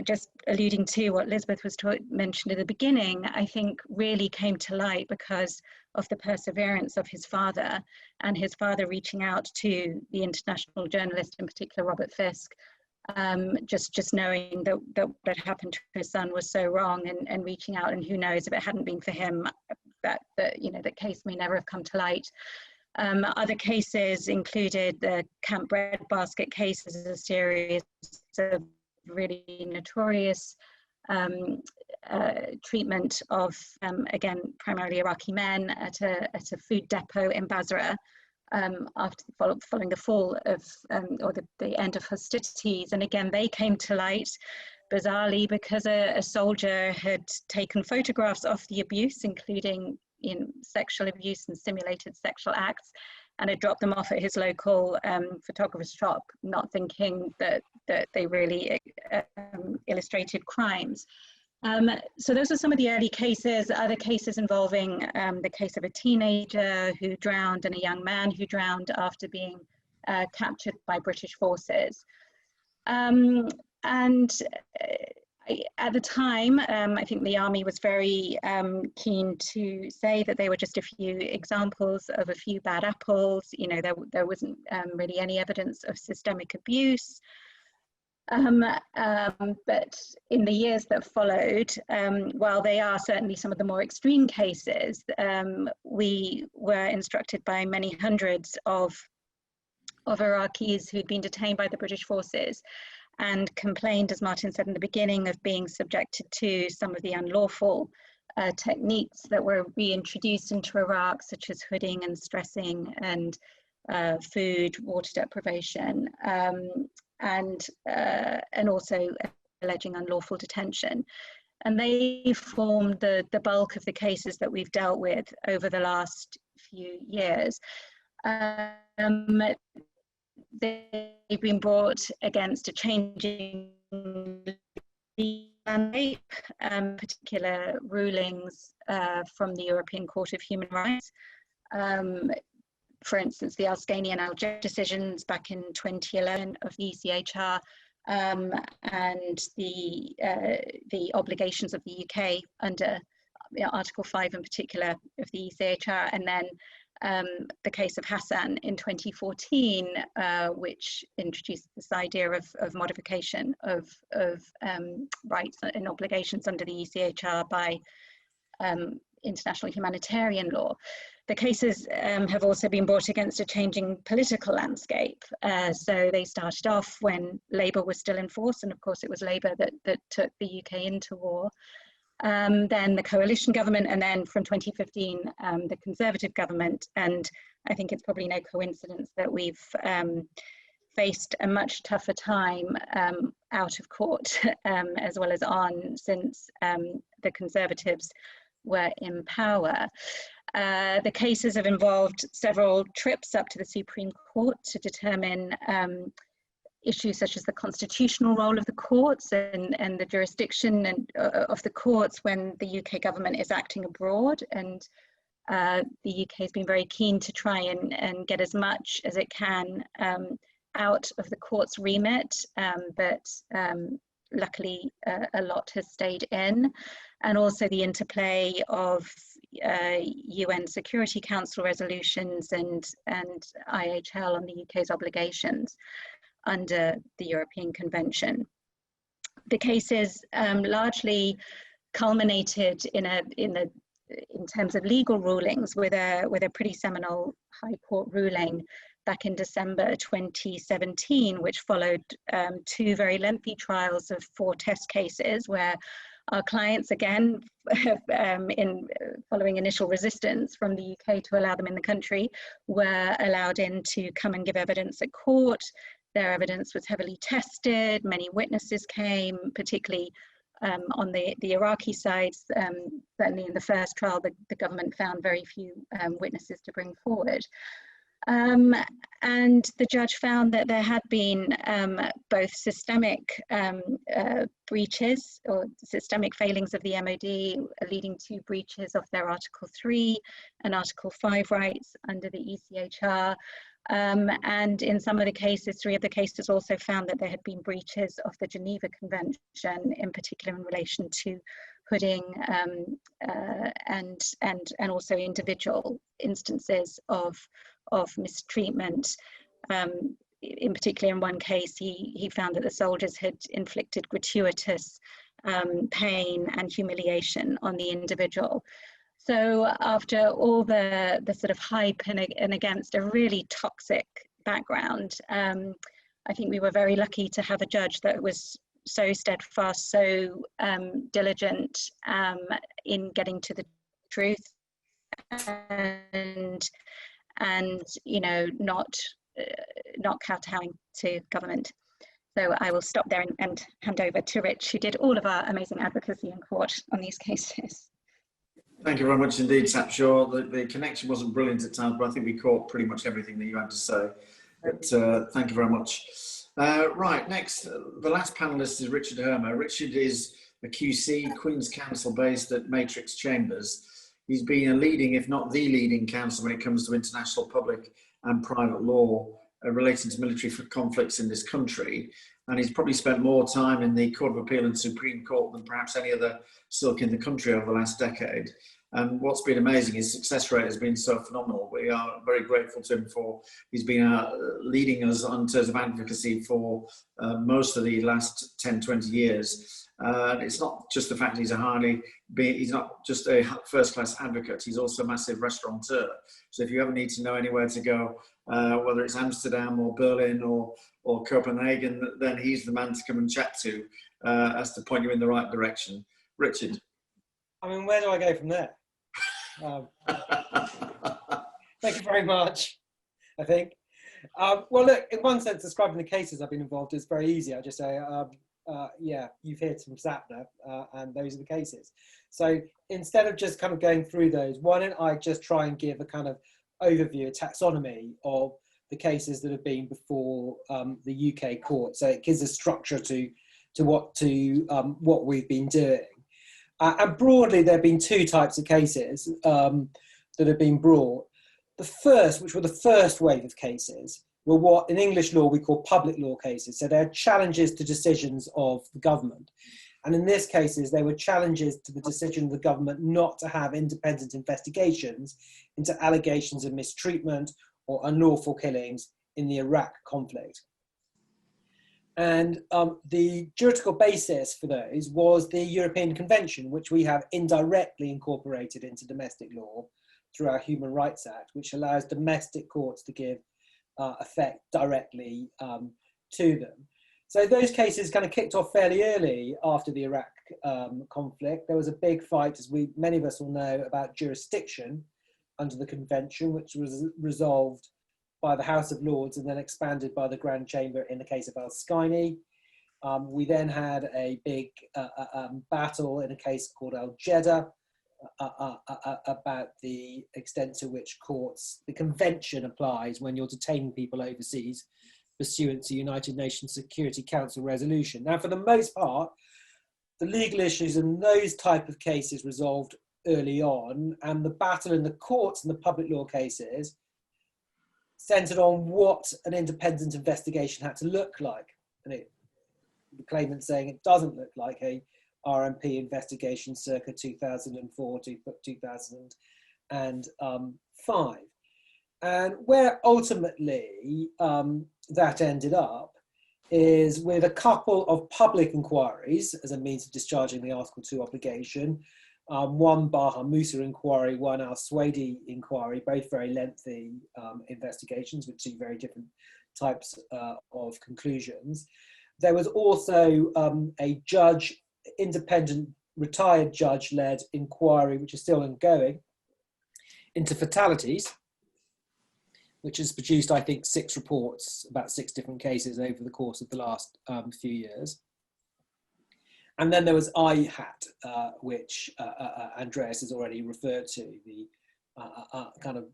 just alluding to what Elizabeth was mentioned at the beginning, I think really came to light because of the perseverance of his father, and his father reaching out to the international journalist, in particular Robert Fisk, just knowing that what had happened to his son was so wrong, and reaching out, and who knows, if it hadn't been for him, that the case may never have come to light. Other cases included the Camp Breadbasket case, as a series of really notorious treatment of, again, primarily Iraqi men at a food depot in Basra, following the fall of, or the end of hostilities. And again, they came to light bizarrely because a soldier had taken photographs of the abuse, including sexual abuse and simulated sexual acts, and had dropped them off at his local photographer's shop, not thinking that they really illustrated crimes. So those are some of the early cases. Other cases involving the case of a teenager who drowned and a young man who drowned after being captured by British forces. At the time, I think the army was very keen to say that they were just a few examples of a few bad apples. There wasn't really any evidence of systemic abuse. But in the years that followed, while they are certainly some of the more extreme cases, we were instructed by many hundreds of Iraqis who'd been detained by the British forces and complained, as Martyn said in the beginning, of being subjected to some of the unlawful techniques that were reintroduced into Iraq, such as hooding and stressing and food, water deprivation, and also alleging unlawful detention. And they formed the bulk of the cases that we've dealt with over the last few years. They've been brought against a changing landscape, particular rulings from the European Court of Human Rights. For instance, the Al-Scani and Al-Jabr decisions back in 2011 of the ECHR, and the obligations of the UK under Article 5 in particular of the ECHR, and then the case of Hassan in 2014, which introduced this idea of modification of rights and obligations under the ECHR by international humanitarian law. The cases have also been brought against a changing political landscape. So they started off when Labour was still in force, and of course it was Labour that took the UK into war. Then the coalition government, and then from 2015, the Conservative government. And I think it's probably no coincidence that we've faced a much tougher time out of court as well as on since the Conservatives were in power. The cases have involved several trips up to the Supreme Court to determine issues such as the constitutional role of the courts and the jurisdiction of the courts when the UK government is acting abroad. And the UK has been very keen to try and get as much as it can out of the court's remit, but luckily a lot has stayed in. And also the interplay of UN Security Council resolutions and IHL on the UK's obligations under the European Convention. The cases largely culminated in terms of legal rulings with a pretty seminal High Court ruling back in December 2017, which followed two very lengthy trials of 4 test cases where our clients, again, following initial resistance from the UK to allow them in the country, were allowed in to come and give evidence at court. Their evidence was heavily tested. Many witnesses came, particularly on the Iraqi side. Certainly in the first trial, the government found very few witnesses to bring forward. And the judge found that there had been both systemic breaches or systemic failings of the MOD leading to breaches of their Article 3 and Article 5 rights under the ECHR. And in some of the cases, 3 of the cases also found that there had been breaches of the Geneva Convention, in particular in relation to hooding and also individual instances of mistreatment in particular in one case, he found that the soldiers had inflicted gratuitous pain and humiliation on the individual. So after all the sort of hype and against a really toxic background, I think we were very lucky to have a judge that was so steadfast, so diligent in getting to the truth, and you know, not kowtowing to government. So I will stop there and hand over to Rich, who did all of our amazing advocacy in court on these cases. Thank you very much indeed, Sapna. The connection wasn't brilliant at times, but I think we caught pretty much everything that you had to say. But thank you very much. Right, next, the last panelist is Richard Hermer. Richard is a QC, Queen's Counsel based at Matrix Chambers. He's been a leading, if not the leading counsel when it comes to international public and private law relating to military conflicts in this country. And he's probably spent more time in the Court of Appeal and Supreme Court than perhaps any other silk in the country over the last decade. And what's been amazing, his success rate has been so phenomenal. We are very grateful to him for, he's been leading us on terms of advocacy for most of the last 10, 20 years. It's not just the fact he's he's not just a first-class advocate, he's also a massive restaurateur. So if you ever need to know anywhere to go, whether it's Amsterdam or Berlin or Copenhagen, then he's the man to come and chat to as to point you in the right direction. Richard. I mean, where do I go from there? Thank you very much, I think. Well, look, in one sense, describing the cases I've been involved in is very easy. I just say, yeah, you've heard from Sapna, and those are the cases. So instead of just kind of going through those, why don't I just try and give a kind of overview, a taxonomy of the cases that have been before the UK court. So it gives a structure to what we've been doing. And broadly, there have been two types of cases that have been brought. The first, which were the first wave of cases, were what in English law we call public law cases. So they're challenges to decisions of the government. And in these cases, they were challenges to the decision of the government not to have independent investigations into allegations of mistreatment or unlawful killings in the Iraq conflict. And the juridical basis for those was the European Convention, which we have indirectly incorporated into domestic law through our Human Rights Act, which allows domestic courts to give effect directly to them. So those cases kind of kicked off fairly early after the Iraq conflict. There was a big fight, as many of us will know, about jurisdiction under the convention, which was resolved by the House of Lords and then expanded by the Grand Chamber in the case of Al-Skini. We then had a big battle in a case called Al-Jeddah about the extent to which the convention applies when you're detaining people overseas pursuant to United Nations Security Council resolution. Now, for the most part, the legal issues in those type of cases resolved early on, and the battle in the courts and the public law cases centered on what an independent investigation had to look like. And the claimant saying it doesn't look like a RMP investigation circa 2004 to 2005. And where ultimately that ended up is with a couple of public inquiries as a means of discharging the Article 2 obligation. One Baha Musa inquiry, one Al Swadi inquiry, both very lengthy investigations with two very different types of conclusions. There was also a independent retired judge-led inquiry, which is still ongoing, into fatalities, which has produced, I think, 6 reports about 6 different cases over the course of the last few years. And then there was IHAT, which Andreas has already referred to, the kind of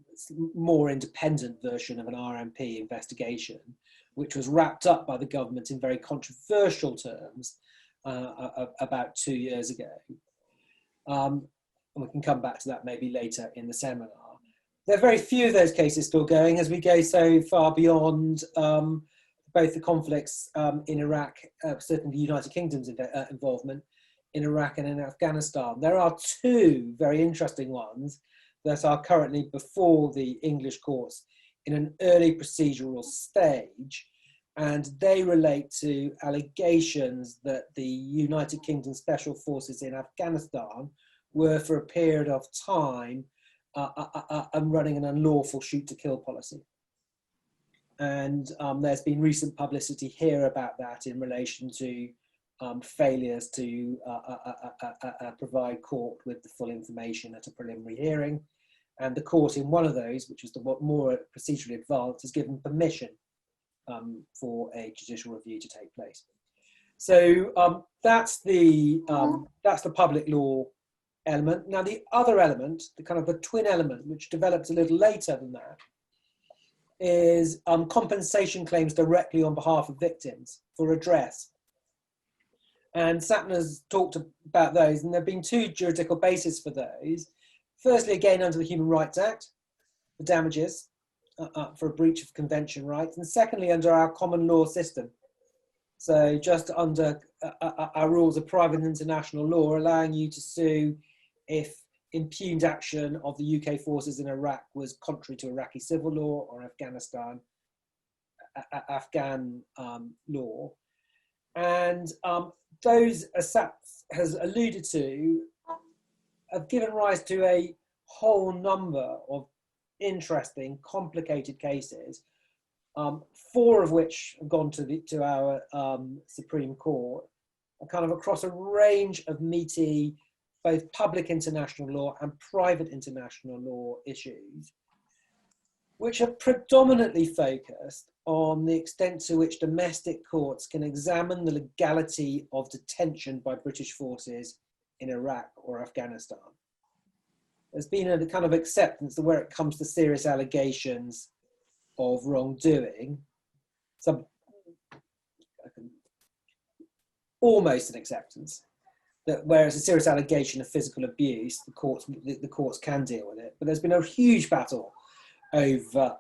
more independent version of an RMP investigation, which was wrapped up by the government in very controversial terms about 2 years ago. And we can come back to that maybe later in the seminar. There are very few of those cases still going as we go so far beyond both the conflicts in Iraq, certainly the United Kingdom's involvement in Iraq and in Afghanistan. There are 2 very interesting ones that are currently before the English courts in an early procedural stage. and they relate to allegations that the United Kingdom Special Forces in Afghanistan were for a period of time running an unlawful shoot-to-kill policy. And there's been recent publicity here about that in relation to failures to provide court with the full information at a preliminary hearing. And the court in one of those, which is the more procedurally advanced, has given permission for a judicial review to take place. So that's the public law element. Now the other element, the kind of the twin element, which develops a little later than that, is compensation claims directly on behalf of victims for redress. And Sapna's talked about those, and there have been two juridical bases for those. Firstly, again, under the Human Rights Act, the damages for a breach of convention rights, and secondly, under our common law system. So just under our rules of private international law, allowing you to sue if impugned action of the UK forces in Iraq was contrary to Iraqi civil law or Afghan law. And those, as Sap has alluded to, have given rise to a whole number of interesting, complicated cases, 4 of which have gone to our Supreme Court, kind of across a range of meaty, both public international law and private international law issues, which are predominantly focused on the extent to which domestic courts can examine the legality of detention by British forces in Iraq or Afghanistan. There's been a kind of acceptance that where it comes to serious allegations of wrongdoing, almost an acceptance, that whereas a serious allegation of physical abuse, the courts can deal with it. But there's been a huge battle over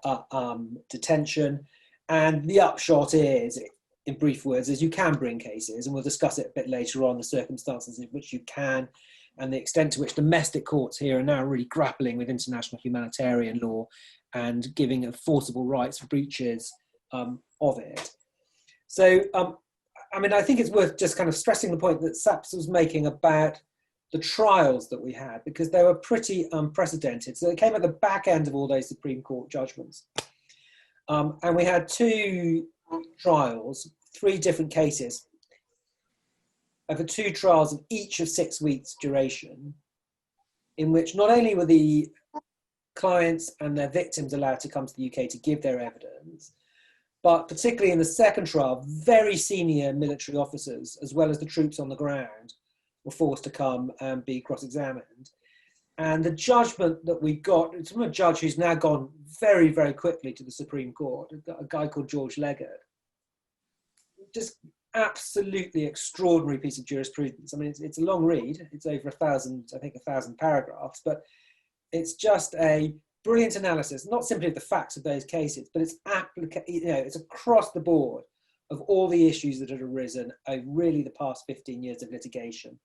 detention, and the upshot is, in brief words, is you can bring cases, and we'll discuss it a bit later on, the circumstances in which you can, and the extent to which domestic courts here are now really grappling with international humanitarian law and giving enforceable rights for breaches of it. So, I mean, I think it's worth just kind of stressing the point that Saps was making about the trials that we had, because they were pretty unprecedented. So they came at the back end of all those Supreme Court judgments. And we had 2 trials, 3 different cases, over 2 trials of each of 6 weeks duration, in which not only were the clients and their victims allowed to come to the UK to give their evidence, but particularly in the second trial, very senior military officers, as well as the troops on the ground, were forced to come and be cross-examined. And the judgment that we got, it's from a judge who's now gone very, very quickly to the Supreme Court, a guy called George Leggett. Just absolutely extraordinary piece of jurisprudence. I mean, it's a long read. It's over 1,000, I think 1,000 paragraphs, but it's just a brilliant analysis, not simply of the facts of those cases, but it's it's across the board of all the issues that had arisen over really the past 15 years of litigation.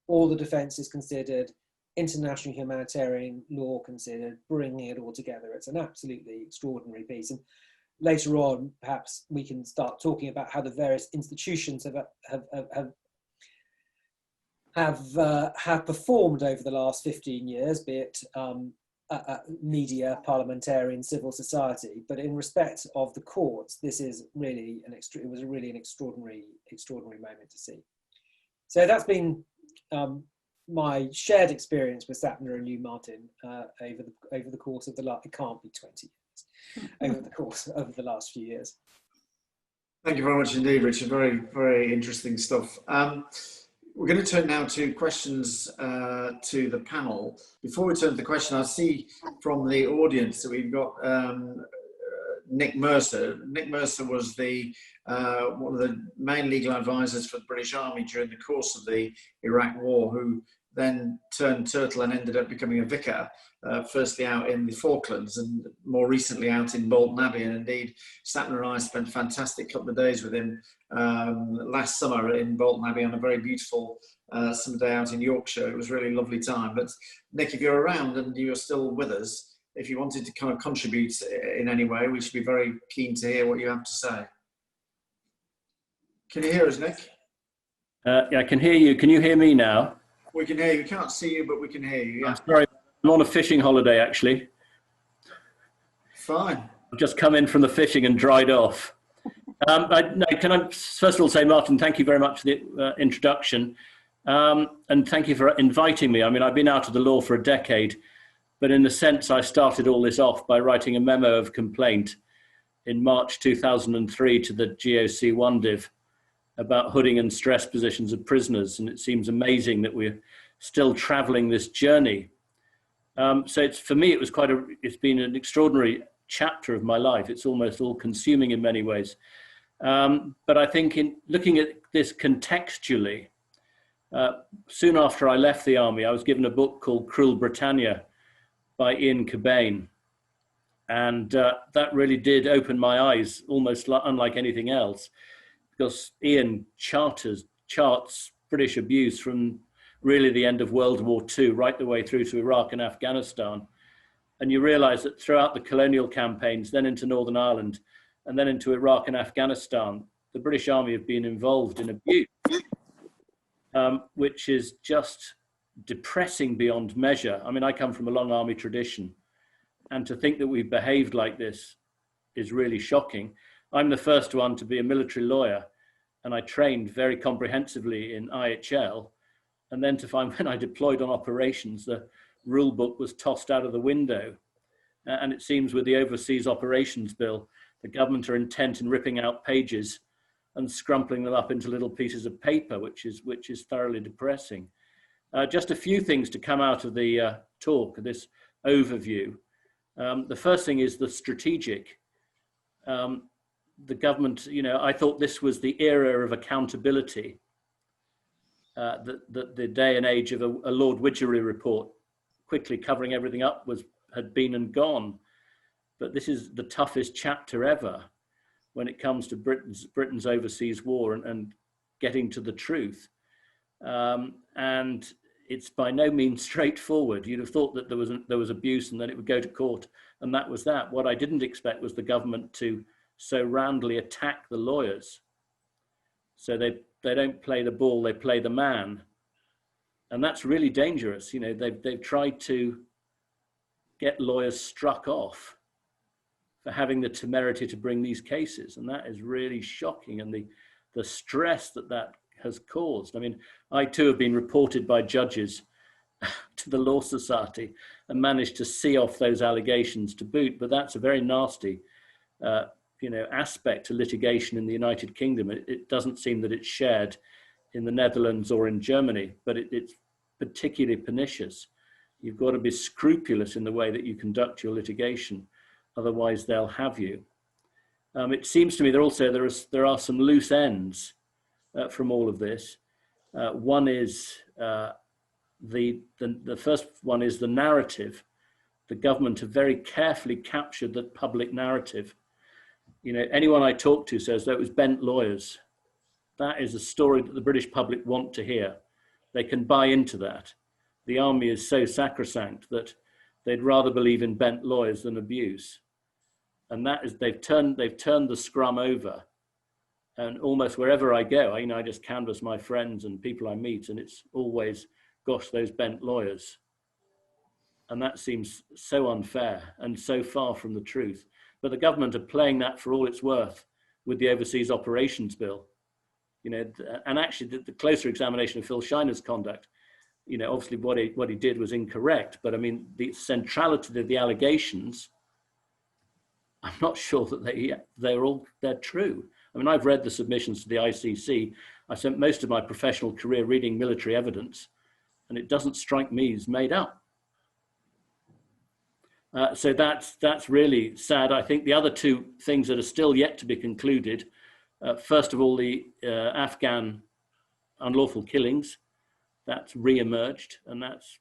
All the defences considered, international humanitarian law considered, bringing it all together. It's an absolutely extraordinary piece. And later on, perhaps we can start talking about how the various institutions have performed over the last 15 years, be it media, parliamentarian, civil society. But in respect of the courts, this is really it was really an extraordinary moment to see. So that's been my shared experience with Sapna and you, Martyn, over the course of the last, it can't be 20 years, over the course of the last few years. Thank you very much indeed, Richard. Very, very interesting stuff. We're going to turn now to questions to the panel. Before we turn to the question, I see from the audience that we've got Nick Mercer. Nick Mercer was one of the main legal advisors for the British Army during the course of the Iraq War, who then turned turtle and ended up becoming a vicar, firstly out in the Falklands and more recently out in Bolton Abbey. And indeed, Sapna and I spent a fantastic couple of days with him last summer in Bolton Abbey on a very beautiful summer day out in Yorkshire. It was a really lovely time. But Nick, if you're around and you're still with us, if you wanted to kind of contribute in any way, we should be very keen to hear what you have to say. Can you hear us, Nick? Yeah, I can hear you. Can you hear me now? We can hear you. We can't see you, but we can hear you. Yeah. I'm sorry, I'm on a fishing holiday, actually. Fine. I've just come in from the fishing and dried off. Can I first of all say, Martyn, thank you very much for the introduction. And thank you for inviting me. I mean, I've been out of the law for a decade, but in a sense, I started all this off by writing a memo of complaint in March 2003 to the GOC WANDIV about hooding and stress positions of prisoners. And it seems amazing that we're still traveling this journey. So for me, it's been an extraordinary chapter of my life. It's almost all consuming in many ways. But I think in looking at this contextually, soon after I left the army, I was given a book called Cruel Britannia by Ian Cobain. And that really did open my eyes, almost unlike anything else, because Ian charts British abuse from really the end of World War II, right the way through to Iraq and Afghanistan. And you realize that throughout the colonial campaigns, then into Northern Ireland, and then into Iraq and Afghanistan, the British Army have been involved in abuse, which is just depressing beyond measure. I mean, I come from a long army tradition, and to think that we've behaved like this is really shocking. I'm the first one to be a military lawyer, and I trained very comprehensively in IHL, and then to find when I deployed on operations, the rule book was tossed out of the window. And it seems with the Overseas Operations Bill, the government are intent in ripping out pages and scrumpling them up into little pieces of paper, which is thoroughly depressing. Just a few things to come out of the talk, this overview. The first thing is the strategic. The government, I thought this was the era of accountability. The day and age of a Lord Widgery report quickly covering everything up had been and gone. But this is the toughest chapter ever when it comes to Britain's overseas war and getting to the truth. And it's by no means straightforward. You'd have thought that there was abuse and then it would go to court, and that was that. What I didn't expect was the government to so roundly attack the lawyers. So they don't play the ball, they play the man. And that's really dangerous. They've tried to get lawyers struck off for having the temerity to bring these cases. And that is really shocking. And the stress that has caused. I mean, I too have been reported by judges to the Law Society and managed to see off those allegations to boot. But that's a very nasty aspect to litigation in the United Kingdom. It doesn't seem that it's shared in the Netherlands or in Germany, but it's particularly pernicious. You've got to be scrupulous in the way that you conduct your litigation, otherwise they'll have you. It seems to me that there are some loose ends from all of this. One is the first one is the narrative. The government have very carefully captured the public narrative. Anyone I talk to says that it was bent lawyers. That is a story that the British public want to hear. They can buy into that. The army is so sacrosanct that they'd rather believe in bent lawyers than abuse. And that is, they've turned the scrum over. And almost wherever I go, I just canvass my friends and people I meet, and it's always, gosh, those bent lawyers. And that seems so unfair and so far from the truth. But the government are playing that for all it's worth with the Overseas Operations Bill. And actually the closer examination of Phil Shiner's conduct, obviously what he did was incorrect, but I mean, the centrality of the allegations, I'm not sure that they're true. I mean, I've read the submissions to the ICC. I spent most of my professional career reading military evidence, and it doesn't strike me as made up. So that's really sad. I think the other two things that are still yet to be concluded, first of all, the Afghan unlawful killings, that's re-emerged, and that's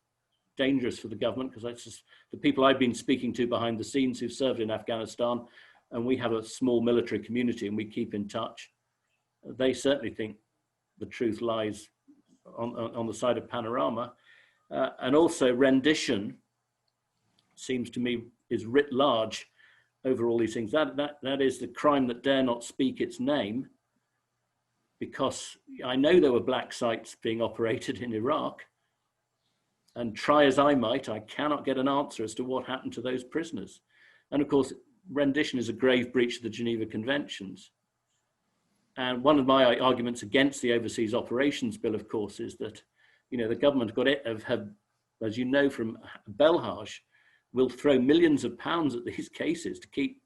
dangerous for the government, because that's just the people I've been speaking to behind the scenes who've served in Afghanistan, and we have a small military community and we keep in touch. They certainly think the truth lies on the side of Panorama. And also rendition seems to me is writ large over all these things. That is the crime that dare not speak its name. because I know there were black sites being operated in Iraq, and try as I might, I cannot get an answer as to what happened to those prisoners. And of course, rendition is a grave breach of the Geneva Conventions. And one of my arguments against the Overseas Operations Bill, of course, is that, you know, the government got it, have, as you know from Belhaj, will throw millions of pounds at these cases to keep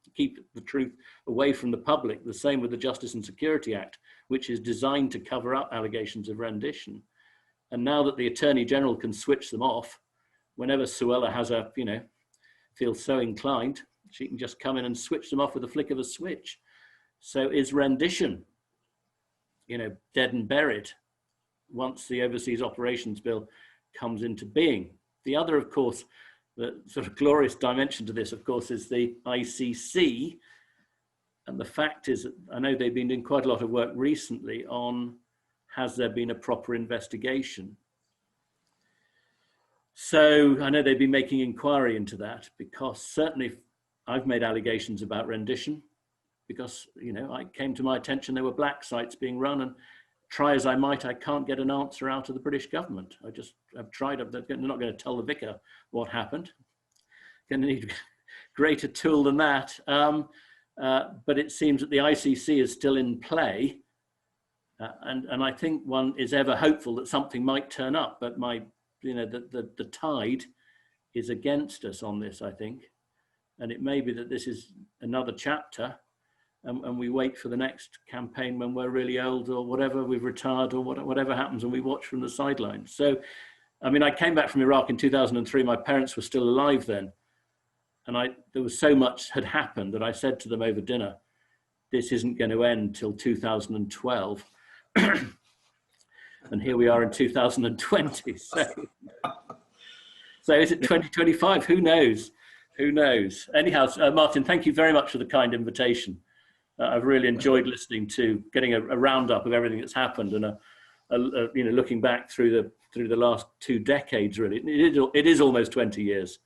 the truth away from the public. The same with the Justice and Security Act, which is designed to cover up allegations of rendition. And now that the Attorney General can switch them off, whenever Suella has a, you know, feels so inclined, she can just come in and switch them off with a flick of a switch. So is rendition, you know, dead and buried once the Overseas Operations Bill comes into being? The other, of course, the sort of glorious dimension to this, of course, is the ICC. And the fact is that I know they've been doing quite a lot of work recently on, has there been a proper investigation? So I know they've been making inquiry into that, because certainly I've made allegations about rendition, because, you know, I came to my attention there were black sites being run, and try as I might, I can't get an answer out of the British government. I've tried, they're not going to tell the vicar what happened. Going to need a greater tool than that. But it seems that the ICC is still in play. And I think one is ever hopeful that something might turn up, but the tide is against us on this, I think. And it may be that this is another chapter, and we wait for the next campaign when we're really old or whatever, we've retired or whatever happens, and we watch from the sidelines. So, I mean, I came back from Iraq in 2003. My parents were still alive then. And there was so much had happened that I said to them over dinner, this isn't going to end till 2012. And here we are in 2020. So is it 2025? Who knows? Who knows? Anyhow, Martyn, thank you very much for the kind invitation. I've really enjoyed listening to, getting a roundup of everything that's happened, and you know, looking back through the last 2 decades. Really, it is almost 20 years.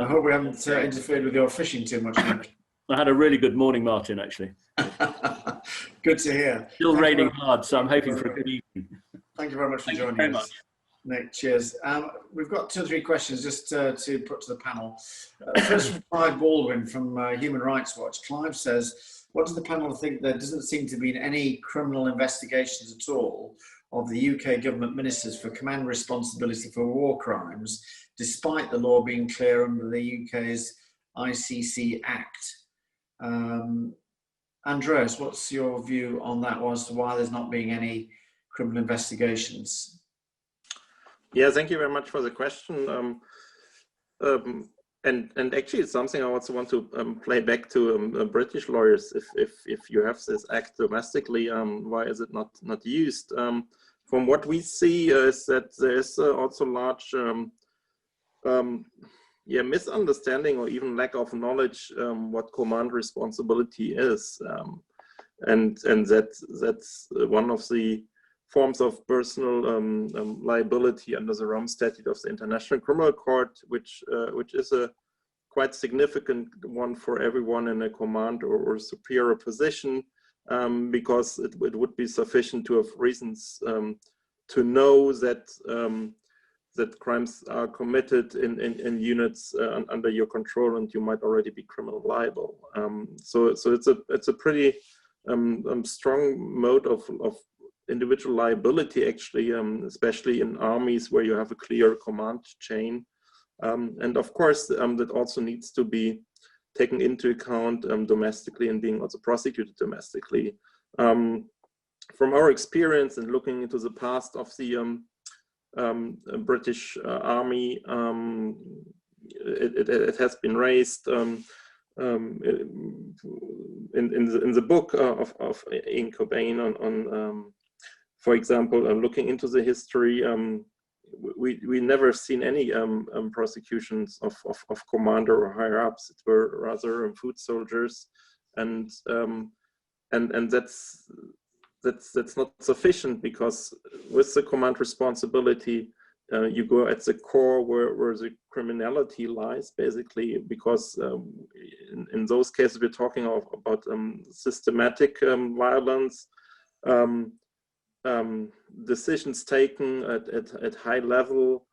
I hope we haven't interfered with your fishing too much, Nick. I had a really good morning, Martyn, actually. Good to hear. Still raining hard, so I'm hoping for a good evening. Thank you very much for joining us. Nick, cheers. We've got 2 or 3 questions just to put to the panel. First from Clive Baldwin from Human Rights Watch. Clive says, what does the panel think? There doesn't seem to be any criminal investigations at all of the UK government ministers for command responsibility for war crimes, despite the law being clear under the UK's ICC Act. Andreas, what's your view on that as to why there's not being any criminal investigations? Yeah, thank you very much for the question. And actually, it's something I also want to play back to British lawyers. If you have this act domestically, why is it not used? From what we see is that there is also large misunderstanding or even lack of knowledge what command responsibility is, and that's one of the forms of personal liability under the Rome Statute of the International Criminal Court, which is a quite significant one for everyone in a command or superior position, because it would be sufficient to have reasons to know that that crimes are committed in units under your control, and you might already be criminal liable. So it's a pretty strong mode of individual liability, actually, especially in armies where you have a clear command chain. And of course, that also needs to be taken into account domestically and being also prosecuted domestically. From our experience and looking into the past of the British Army, it has been raised in the book of Ian Cobain on for example, looking into the history, we never seen any prosecutions of commander or higher ups. It were rather foot soldiers, and that's not sufficient, because with the command responsibility, you go at the core where the criminality lies, basically, because in those cases we're talking about systematic violence, decisions taken at high level,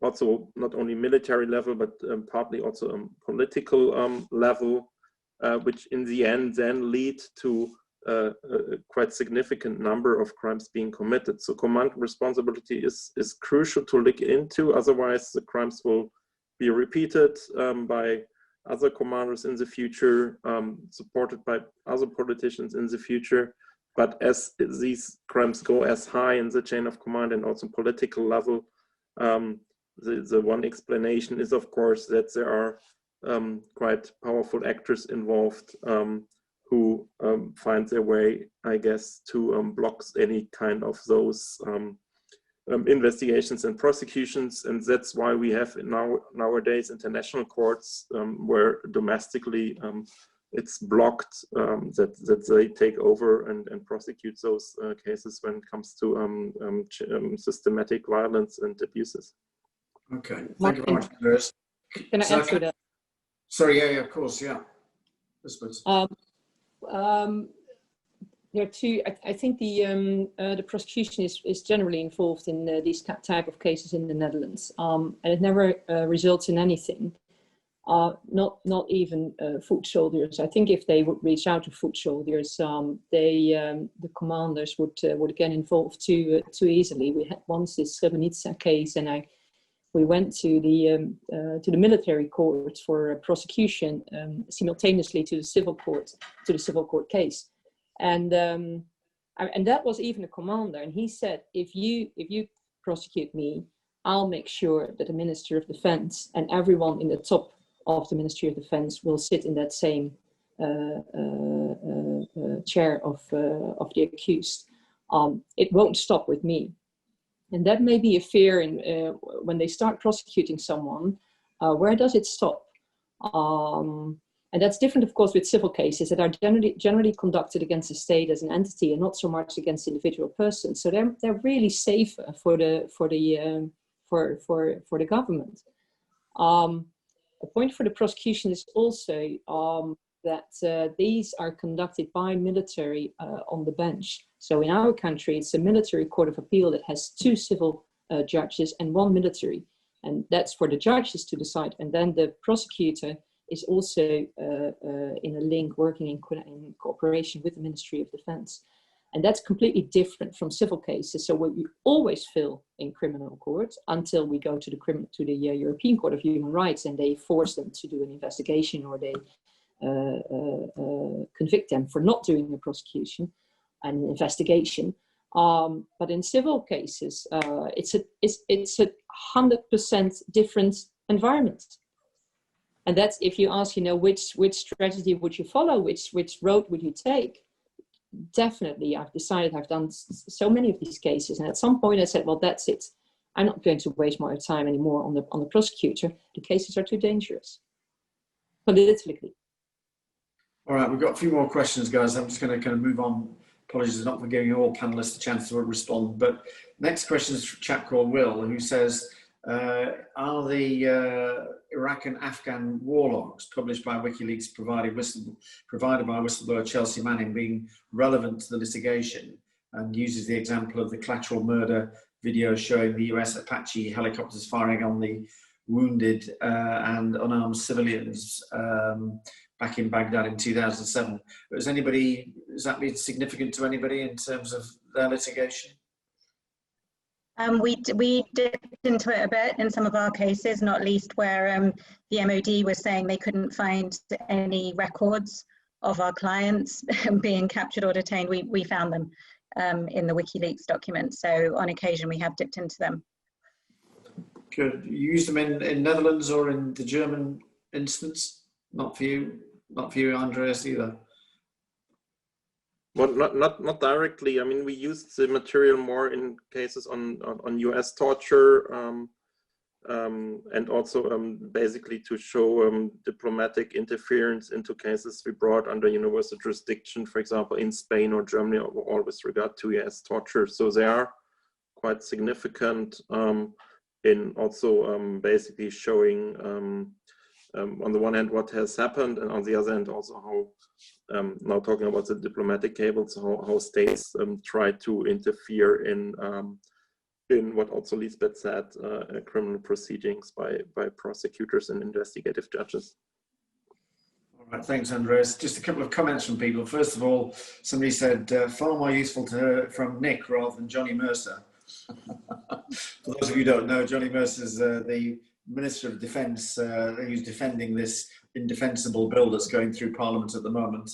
also not only military level, but partly also political level, which in the end then lead to a quite significant number of crimes being committed. So command responsibility is crucial to look into, otherwise the crimes will be repeated by other commanders in the future, supported by other politicians in the future. But as these crimes go as high in the chain of command and also political level, the one explanation is, of course, that there are quite powerful actors involved who find their way, I guess, to block any kind of those investigations and prosecutions. And that's why we have nowadays international courts where domestically it's blocked, that they take over and prosecute those cases when it comes to systematic violence and abuses. Okay, thank you very much, Andreas. Can I answer that? Sorry, yeah, of course, yeah. There are two. I think the prosecution is generally involved in these type of cases in the Netherlands, and it never results in anything. Not even foot soldiers. I think if they would reach out to foot soldiers, the commanders would get involved too easily. We had once this Srebrenica case, and we went to the military court for prosecution simultaneously to the civil court case, and that was even a commander, and he said, if you prosecute me, I'll make sure that the Minister of Defense and everyone in the top of the Ministry of Defense will sit in that same chair of the accused. It won't stop with me. And that may be a fear when they start prosecuting someone. Where does it stop? And that's different, of course, with civil cases that are generally conducted against the state as an entity and not so much against individual persons. So they're really safer for the government. A point for the prosecution is also that these are conducted by military on the bench. So in our country, it's a military court of appeal that has 2 civil judges and 1 military. And that's for the judges to decide. And then the prosecutor is also in a link working in cooperation with the Ministry of Defense. And that's completely different from civil cases. So what we always fill in criminal courts until we go to the European Court of Human Rights and they force them to do an investigation or they convict them for not doing a prosecution and investigation. But in civil cases, it's a 100% different environment. And that's if you ask, which strategy would you follow, which road would you take? Definitely, I've decided, I've done so many of these cases, and at some point I said, well, that's it. I'm not going to waste my time anymore on the prosecutor. The cases are too dangerous, politically. All right, we've got a few more questions, guys. I'm just going to kind of move on. Apologies not for giving all panelists a chance to respond. But next question is from a chap called Will, who says, are the Iraq and Afghan war logs published by WikiLeaks provided by whistleblower Chelsea Manning being relevant to the litigation, and uses the example of the collateral murder video showing the US Apache helicopters firing on the wounded and unarmed civilians back in Baghdad in 2007. Has that been significant to anybody in terms of their litigation? We dipped into it a bit in some of our cases, not least where the MOD was saying they couldn't find any records of our clients being captured or detained. We found them in the WikiLeaks documents. So on occasion, we have dipped into them. Good. You used them in Netherlands or in the German instance? Not for you, Andreas, either. Well, not directly. I mean, we used the material more in cases on US torture, and also basically to show diplomatic interference into cases we brought under universal jurisdiction, for example, in Spain or Germany, all with regard to US torture. So they are quite significant in also basically showing on the one hand what has happened, and on the other hand also how, now talking about the diplomatic cables, how states try to interfere in what also Lisbeth said, criminal proceedings by prosecutors and investigative judges. All right, thanks, Andreas. Just a couple of comments from people. First of all, somebody said far more useful to her from Nick rather than Johnny Mercer. For those of you who don't know, Johnny Mercer is the Minister of Defence who's defending this indefensible bill that's going through Parliament at the moment.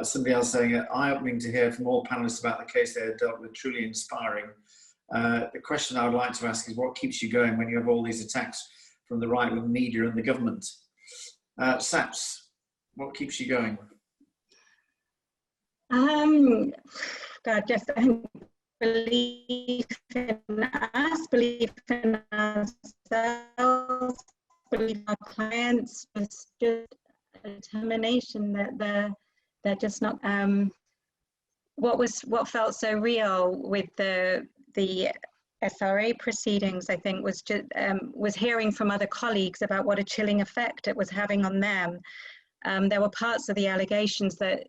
Somebody else saying, eye-opening to hear from all panellists about the case they had dealt with, truly inspiring. The question I would like to ask is what keeps you going when you have all these attacks from the right-wing media and the government? Saps, what keeps you going? God, just belief in us, belief in ourselves, belief in our clients, just a determination that they're just not. What felt so real with the SRA proceedings, I think, was just was hearing from other colleagues about what a chilling effect it was having on them. There were parts of the allegations that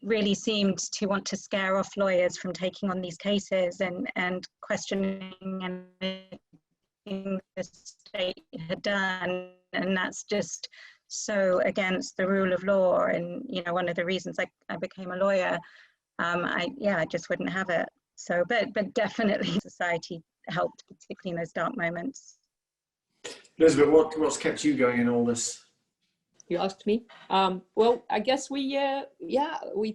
really seemed to want to scare off lawyers from taking on these cases and questioning anything the state had done, and that's just so against the rule of law. And you know, one of the reasons I became a lawyer, I just wouldn't have it. So, but definitely society helped, particularly in those dark moments. Elizabeth, what's kept you going in all this? You asked me. Well, I guess we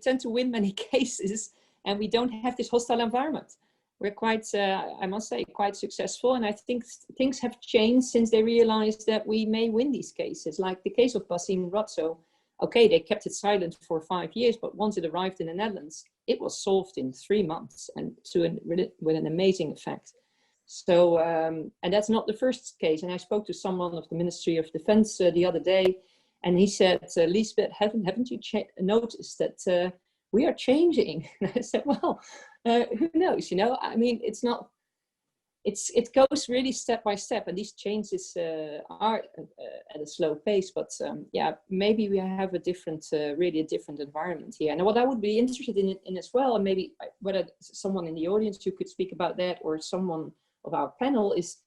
tend to win many cases, and we don't have this hostile environment. We're quite, I must say, quite successful, and I think things have changed since they realized that we may win these cases. Like the case of Basim Razzo. Okay, they kept it silent for 5 years, but once it arrived in the Netherlands, it was solved in 3 months and with an amazing effect. So, and that's not the first case. And I spoke to someone of the Ministry of Defense the other day, and he said, Lisbeth, haven't you noticed that we are changing? And I said, well, who knows? You know, I mean, it goes really step by step, and these changes are at a slow pace. But yeah, maybe we have a different, really a different environment here. And what I would be interested in as well, and maybe whether someone in the audience who could speak about that, or someone of our panel, is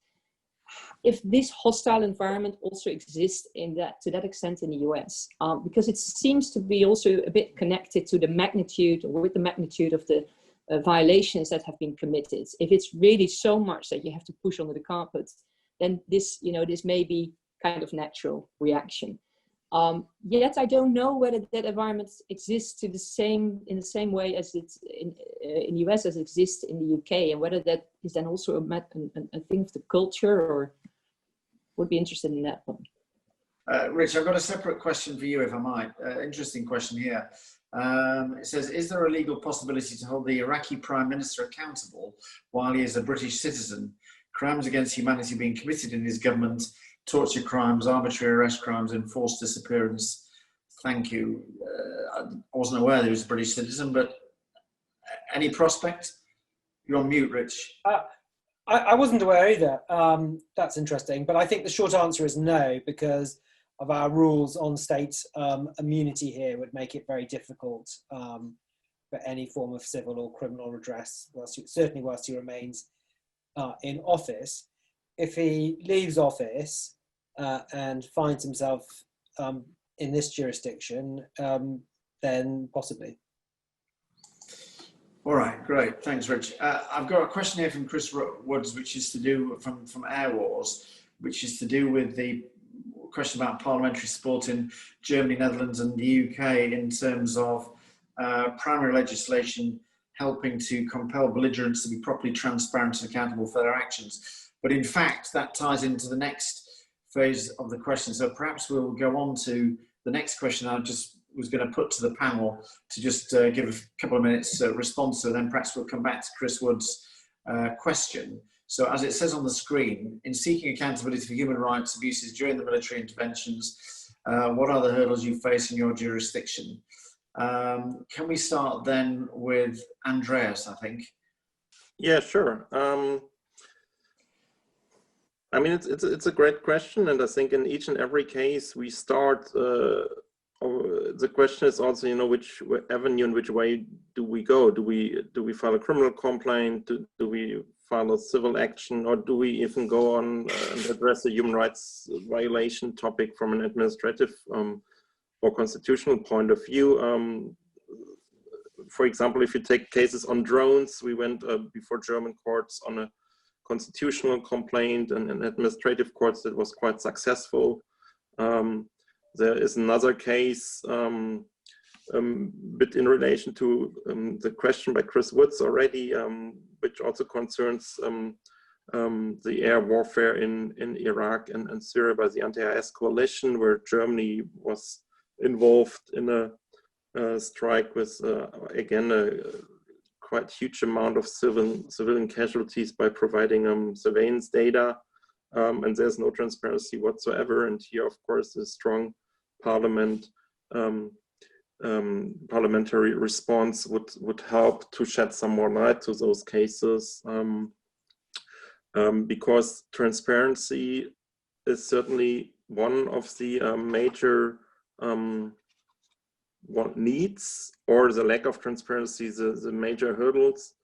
if this hostile environment also exists to that extent in the US, because it seems to be also a bit connected to the magnitude, or with the magnitude of the violations that have been committed. If it's really so much that you have to push under the carpet, then this may be kind of natural reaction. Yet I don't know whether that environment exists in the same way as it's in the US as it exists in the UK, and whether that is then also a thing of the culture, or would be interested in that one. Rich, I've got a separate question for you, if I might. Interesting question here. It says, is there a legal possibility to hold the Iraqi Prime Minister accountable while he is a British citizen? Crimes against humanity being committed in his government, torture crimes, arbitrary arrest crimes, enforced disappearance. Thank you. I wasn't aware he was a British citizen, but any prospect? You're on mute, Rich. I wasn't aware either. That's interesting, but I think the short answer is no, because of our rules on state immunity here would make it very difficult for any form of civil or criminal redress, certainly whilst he remains in office. If he leaves office and finds himself in this jurisdiction, then possibly. All right, great. Thanks, Rich. I've got a question here from Chris Woods, which is to do from Air Wars, which is to do with the question about parliamentary support in Germany, Netherlands and the UK in terms of primary legislation helping to compel belligerents to be properly transparent and accountable for their actions. But in fact, that ties into the next phase of the question. So perhaps we'll go on to the next question I just was going to put to the panel to just give a couple of minutes response to, and then perhaps we'll come back to Chris Wood's question. So as it says on the screen, in seeking accountability for human rights abuses during the military interventions, what are the hurdles you face in your jurisdiction? Can we start then with Andreas, I think? Yeah, sure. I mean, it's a great question, and I think in each and every case we start. The question is also, you know, which avenue and which way do we go? Do we file a criminal complaint? Do we file a civil action, or do we even go on and address a human rights violation topic from an administrative or constitutional point of view? For example, if you take cases on drones, we went before German courts on a constitutional complaint and in administrative courts that was quite successful. There is another case, bit in relation to the question by Chris Woods already, which also concerns the air warfare in Iraq and Syria by the anti-IS coalition, where Germany was involved in a strike with, again, a quite huge amount of civilian casualties by providing surveillance data. And there's no transparency whatsoever. And here, of course, a strong parliamentary response would help to shed some more light to those cases, because transparency is certainly one of the major needs, or the lack of transparency, the major hurdles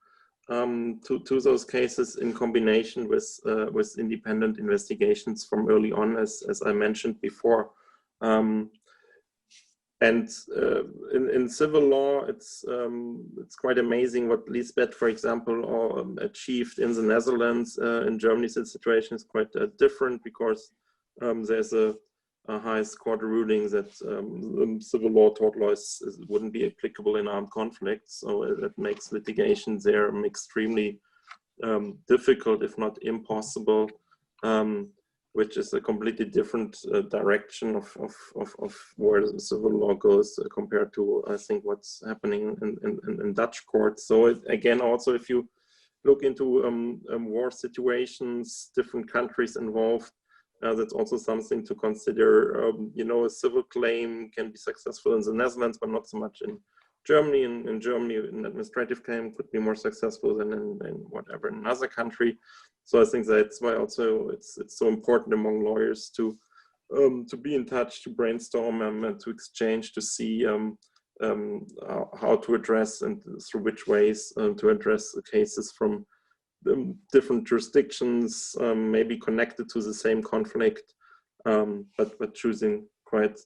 to those cases, in combination with independent investigations from early on, as I mentioned before. And in civil law, it's quite amazing what Lisbeth, for example, achieved in the Netherlands. In Germany, the situation is quite different, because there's a highest court ruling that civil law, tort law wouldn't be applicable in armed conflicts. So it makes litigation there extremely difficult, if not impossible, which is a completely different direction of where the civil law goes compared to, I think, what's happening in Dutch courts. So again, also, if you look into war situations, different countries involved, that's also something to consider. You know, a civil claim can be successful in the Netherlands, but not so much in Germany. In Germany, an administrative claim could be more successful than in whatever, in another country. So I think that's why also it's so important among lawyers to be in touch, to brainstorm and to exchange, to see how to address and through which ways to address the cases from different jurisdictions, maybe connected to the same conflict, but choosing quite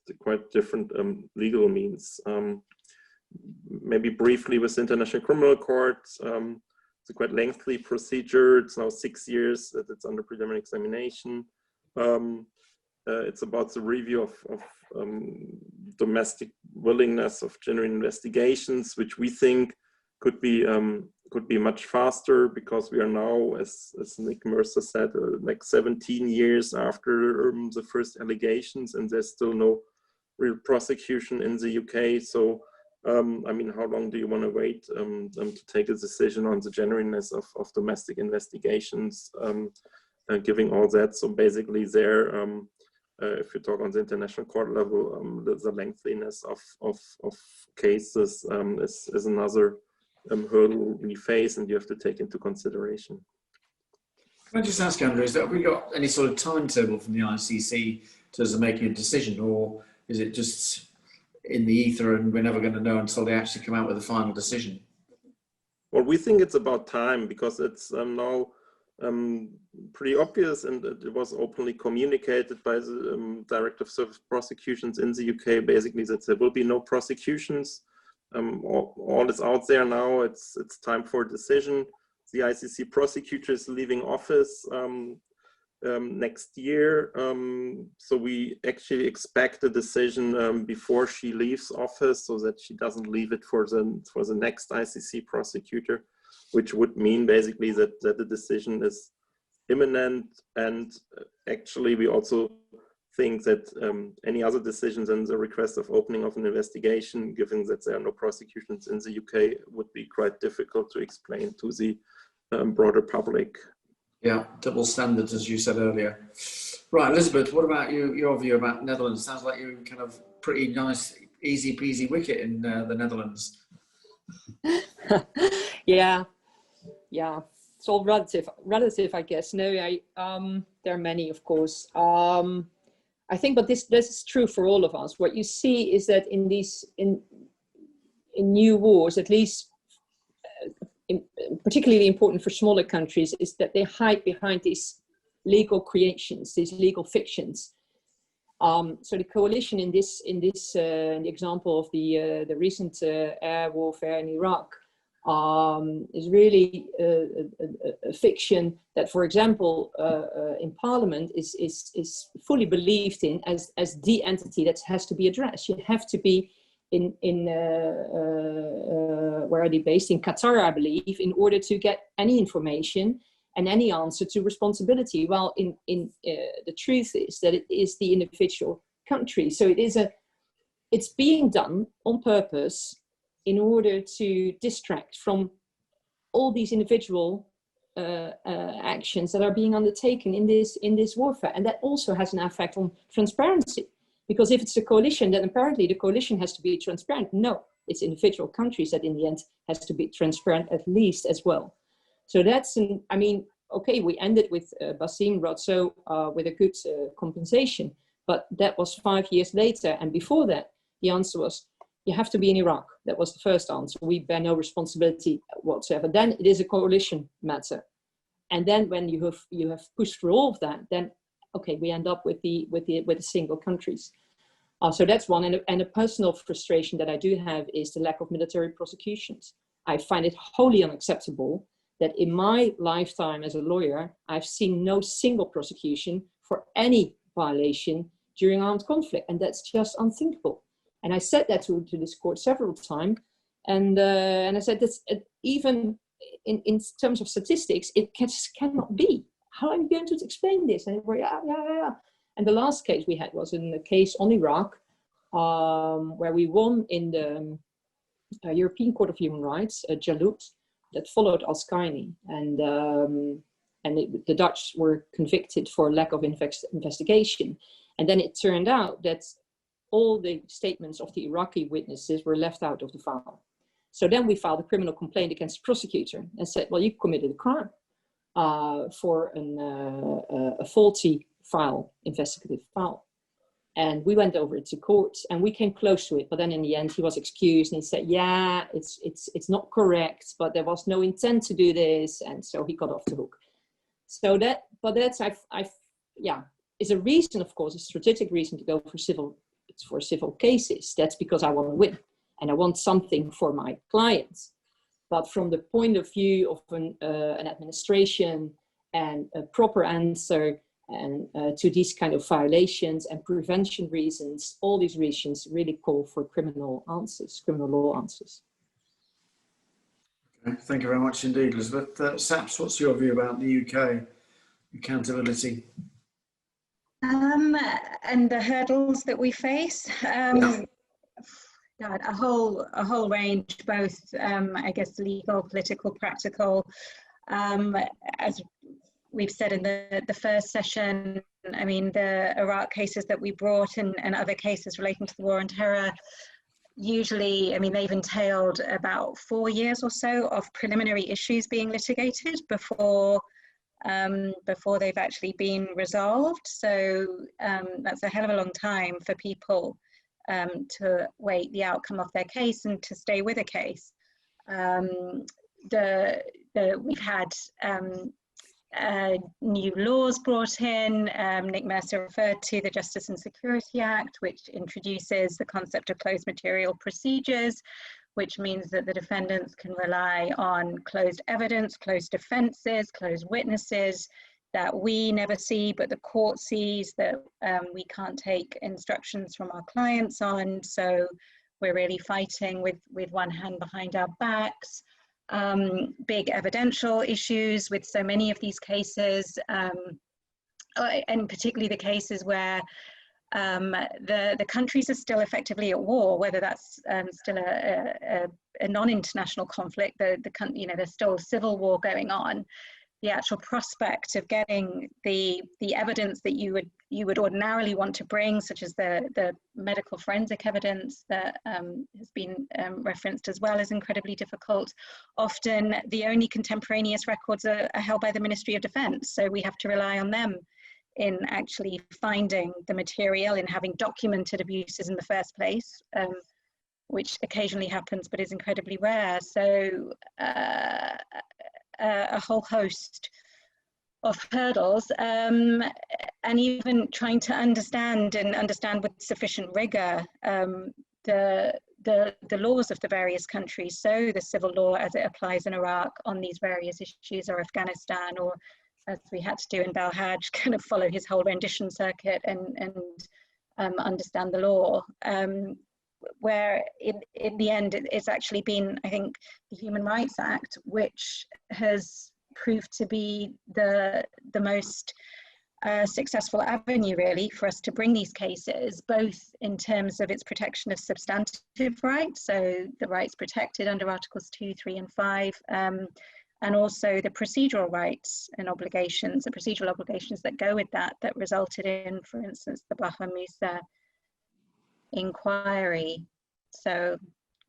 different legal means. Maybe briefly with the International Criminal Court, it's a quite lengthy procedure. It's now 6 years that it's under preliminary examination. It's about the review of domestic willingness of genuine investigations, which we think could be much faster, because we are now, as Nick Mercer said, like 17 years after the first allegations, and there's still no real prosecution in the UK. So, I mean, how long do you want to wait to take a decision on the genuineness of domestic investigations, giving all that? So basically there, if you talk on the international court level, the lengthiness of cases is another hurdle we face, and you have to take into consideration. Can I just ask, Andreas, have we got any sort of timetable from the ICC in terms of making a decision, or is it just in the ether and we're never going to know until they actually come out with a final decision? Well, we think it's about time, because it's now pretty obvious, and it was openly communicated by the Director of Service Prosecutions in the UK, basically, that there will be no prosecutions. All is out there now. It's time for a decision. The ICC prosecutor is leaving office next year, so we actually expect a decision before she leaves office, so that she doesn't leave it for the next ICC prosecutor, which would mean basically that the decision is imminent. And actually, we also think that any other decisions and the request of opening of an investigation, given that there are no prosecutions in the UK, would be quite difficult to explain to the broader public. Yeah, double standards, as you said earlier. Right, Elizabeth, what about you? Your view about Netherlands? Sounds like you're kind of pretty nice, easy peasy wicket in the Netherlands. Yeah. it's all relative, I guess. No, there are many, of course. I think, but this is true for all of us. What you see is that in new wars, at least particularly important for smaller countries, is that they hide behind these legal creations, these legal fictions. So the coalition in the example of the recent air warfare in Iraq is really a fiction that, for example, in Parliament is fully believed in as the entity that has to be addressed. You have to be in where are they based? In Qatar, I believe, in order to get any information and any answer to responsibility. Well, the truth is that it is the individual country. So it's being done on purpose in order to distract from all these individual actions that are being undertaken in this warfare. And that also has an effect on transparency. Because if it's a coalition, then apparently the coalition has to be transparent. No, it's individual countries that in the end has to be transparent at least as well. So that's, okay, we ended with Basim Razzo with a good compensation, but that was 5 years later. And before that, the answer was, you have to be in Iraq. That was the first answer. We bear no responsibility whatsoever. Then it is a coalition matter. And then when you have pushed through all of that, then, okay, we end up with the single countries. So that's one. And a personal frustration that I do have is the lack of military prosecutions. I find it wholly unacceptable that in my lifetime as a lawyer, I've seen no single prosecution for any violation during armed conflict. And that's just unthinkable. And I said that to this court several times. And I said, that's, even in terms of statistics, it cannot be. How am I going to explain this? And we're, yeah. And the last case we had was in a case on Iraq, where we won in the European Court of Human Rights, Jalut, that followed Al-Qaini. And the Dutch were convicted for lack of investigation. And then it turned out that all the statements of the Iraqi witnesses were left out of the file. So then we filed a criminal complaint against the prosecutor and said, well, you committed a crime for a faulty file, investigative file. And we went over it to court and we came close to it. But then in the end, he was excused and he said, yeah, it's not correct, but there was no intent to do this. And so he got off the hook. So that's is a reason, of course, a strategic reason to go for civil cases. That's because I want to win and I want something for my clients. But from the point of view of an administration and a proper answer and to these kind of violations and prevention reasons, all these reasons really call for criminal law answers. Okay, thank you very much indeed, Elizabeth. Saps, what's your view about the UK accountability? And the hurdles that we face. God, a whole range, both I guess legal, political, practical. As we've said in the first session, I mean, the Iraq cases that we brought and other cases relating to the war on terror, usually, I mean, they've entailed about 4 years or so of preliminary issues being litigated before they've actually been resolved. So that's a hell of a long time for people to wait the outcome of their case and to stay with a case. We've had new laws brought in. Nick Mercer referred to the Justice and Security Act, which introduces the concept of closed material procedures, which means that the defendants can rely on closed evidence, closed defenses, closed witnesses that we never see, but the court sees, that we can't take instructions from our clients on. So we're really fighting with one hand behind our backs. Big evidential issues with so many of these cases, and particularly the cases where the countries are still effectively at war, whether that's still a non-international conflict, there's still civil war going on. actual prospect of getting the evidence that you would ordinarily want to bring, such as the medical forensic evidence that has been referenced as well, is incredibly difficult. Often the only contemporaneous records are held by the Ministry of Defence, so we have to rely on them in actually finding the material, in having documented abuses in the first place, which occasionally happens but is incredibly rare. So a whole host of hurdles, and even trying to understand with sufficient rigor the laws of the various countries. So the civil law as it applies in Iraq on these various issues, or Afghanistan, or as we had to do in Balhaj, kind of follow his whole rendition circuit and understand the law. Where in the end, it's actually been, I think, the Human Rights Act, which has proved to be the most successful avenue, really, for us to bring these cases, both in terms of its protection of substantive rights, so the rights protected under Articles 2, 3, and 5, and also the procedural rights and obligations, the procedural obligations that go with that resulted in, for instance, the Baha Musa inquiry. So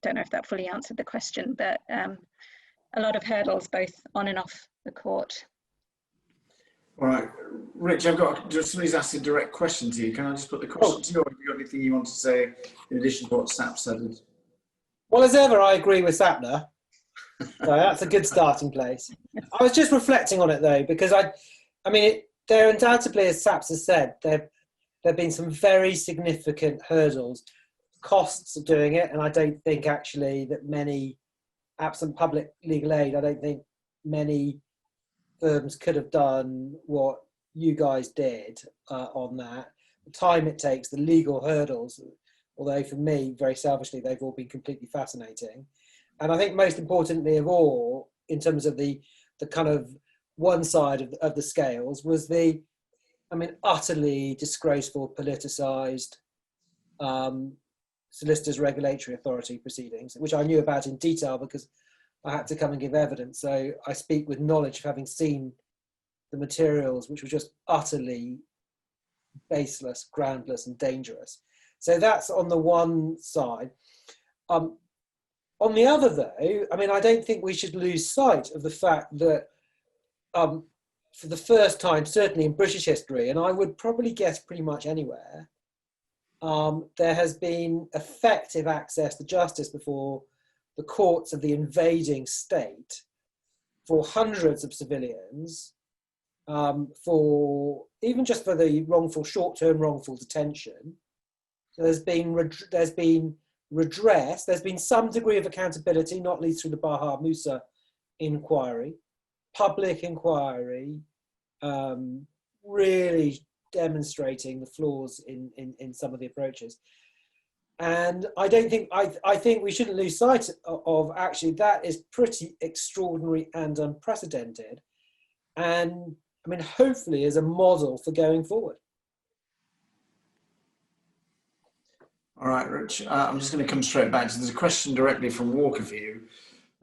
don't know if that fully answered the question, but a lot of hurdles both on and off the court. All right, Rich, I've got just somebody's asked a direct question to you. Can I just put the question to you, or have you got anything you want to say in addition to what Sap said? Well, as ever, I agree with Sapna. So that's a good starting place. I was just reflecting on it though, because I mean, there undoubtedly, as Saps has said, there have been some very significant hurdles, costs of doing it, and I don't think actually that many, absent public legal aid, I don't think many firms could have done what you guys did on that. The time it takes, the legal hurdles, although for me, very selfishly, they've all been completely fascinating. And I think most importantly of all, in terms of the kind of one side of the scales, was the, I mean, utterly disgraceful, politicised Solicitors Regulatory Authority proceedings, which I knew about in detail because I had to come and give evidence. So I speak with knowledge of having seen the materials, which were just utterly baseless, groundless, and dangerous. So that's on the one side. On the other, though, I mean, I don't think we should lose sight of the fact that for the first time, certainly in British history, and I would probably guess pretty much anywhere, there has been effective access to justice before the courts of the invading state for hundreds of civilians, for even just for the wrongful, short-term wrongful detention. So there's been redress, there's been some degree of accountability, not least through the Baha Musa inquiry, public inquiry, really demonstrating the flaws in some of the approaches. And I don't think, I think we shouldn't lose sight of actually that is pretty extraordinary and unprecedented. And I mean, hopefully is a model for going forward. All right, Rich, I'm just going to come straight back. So there's a question directly from Walker for you.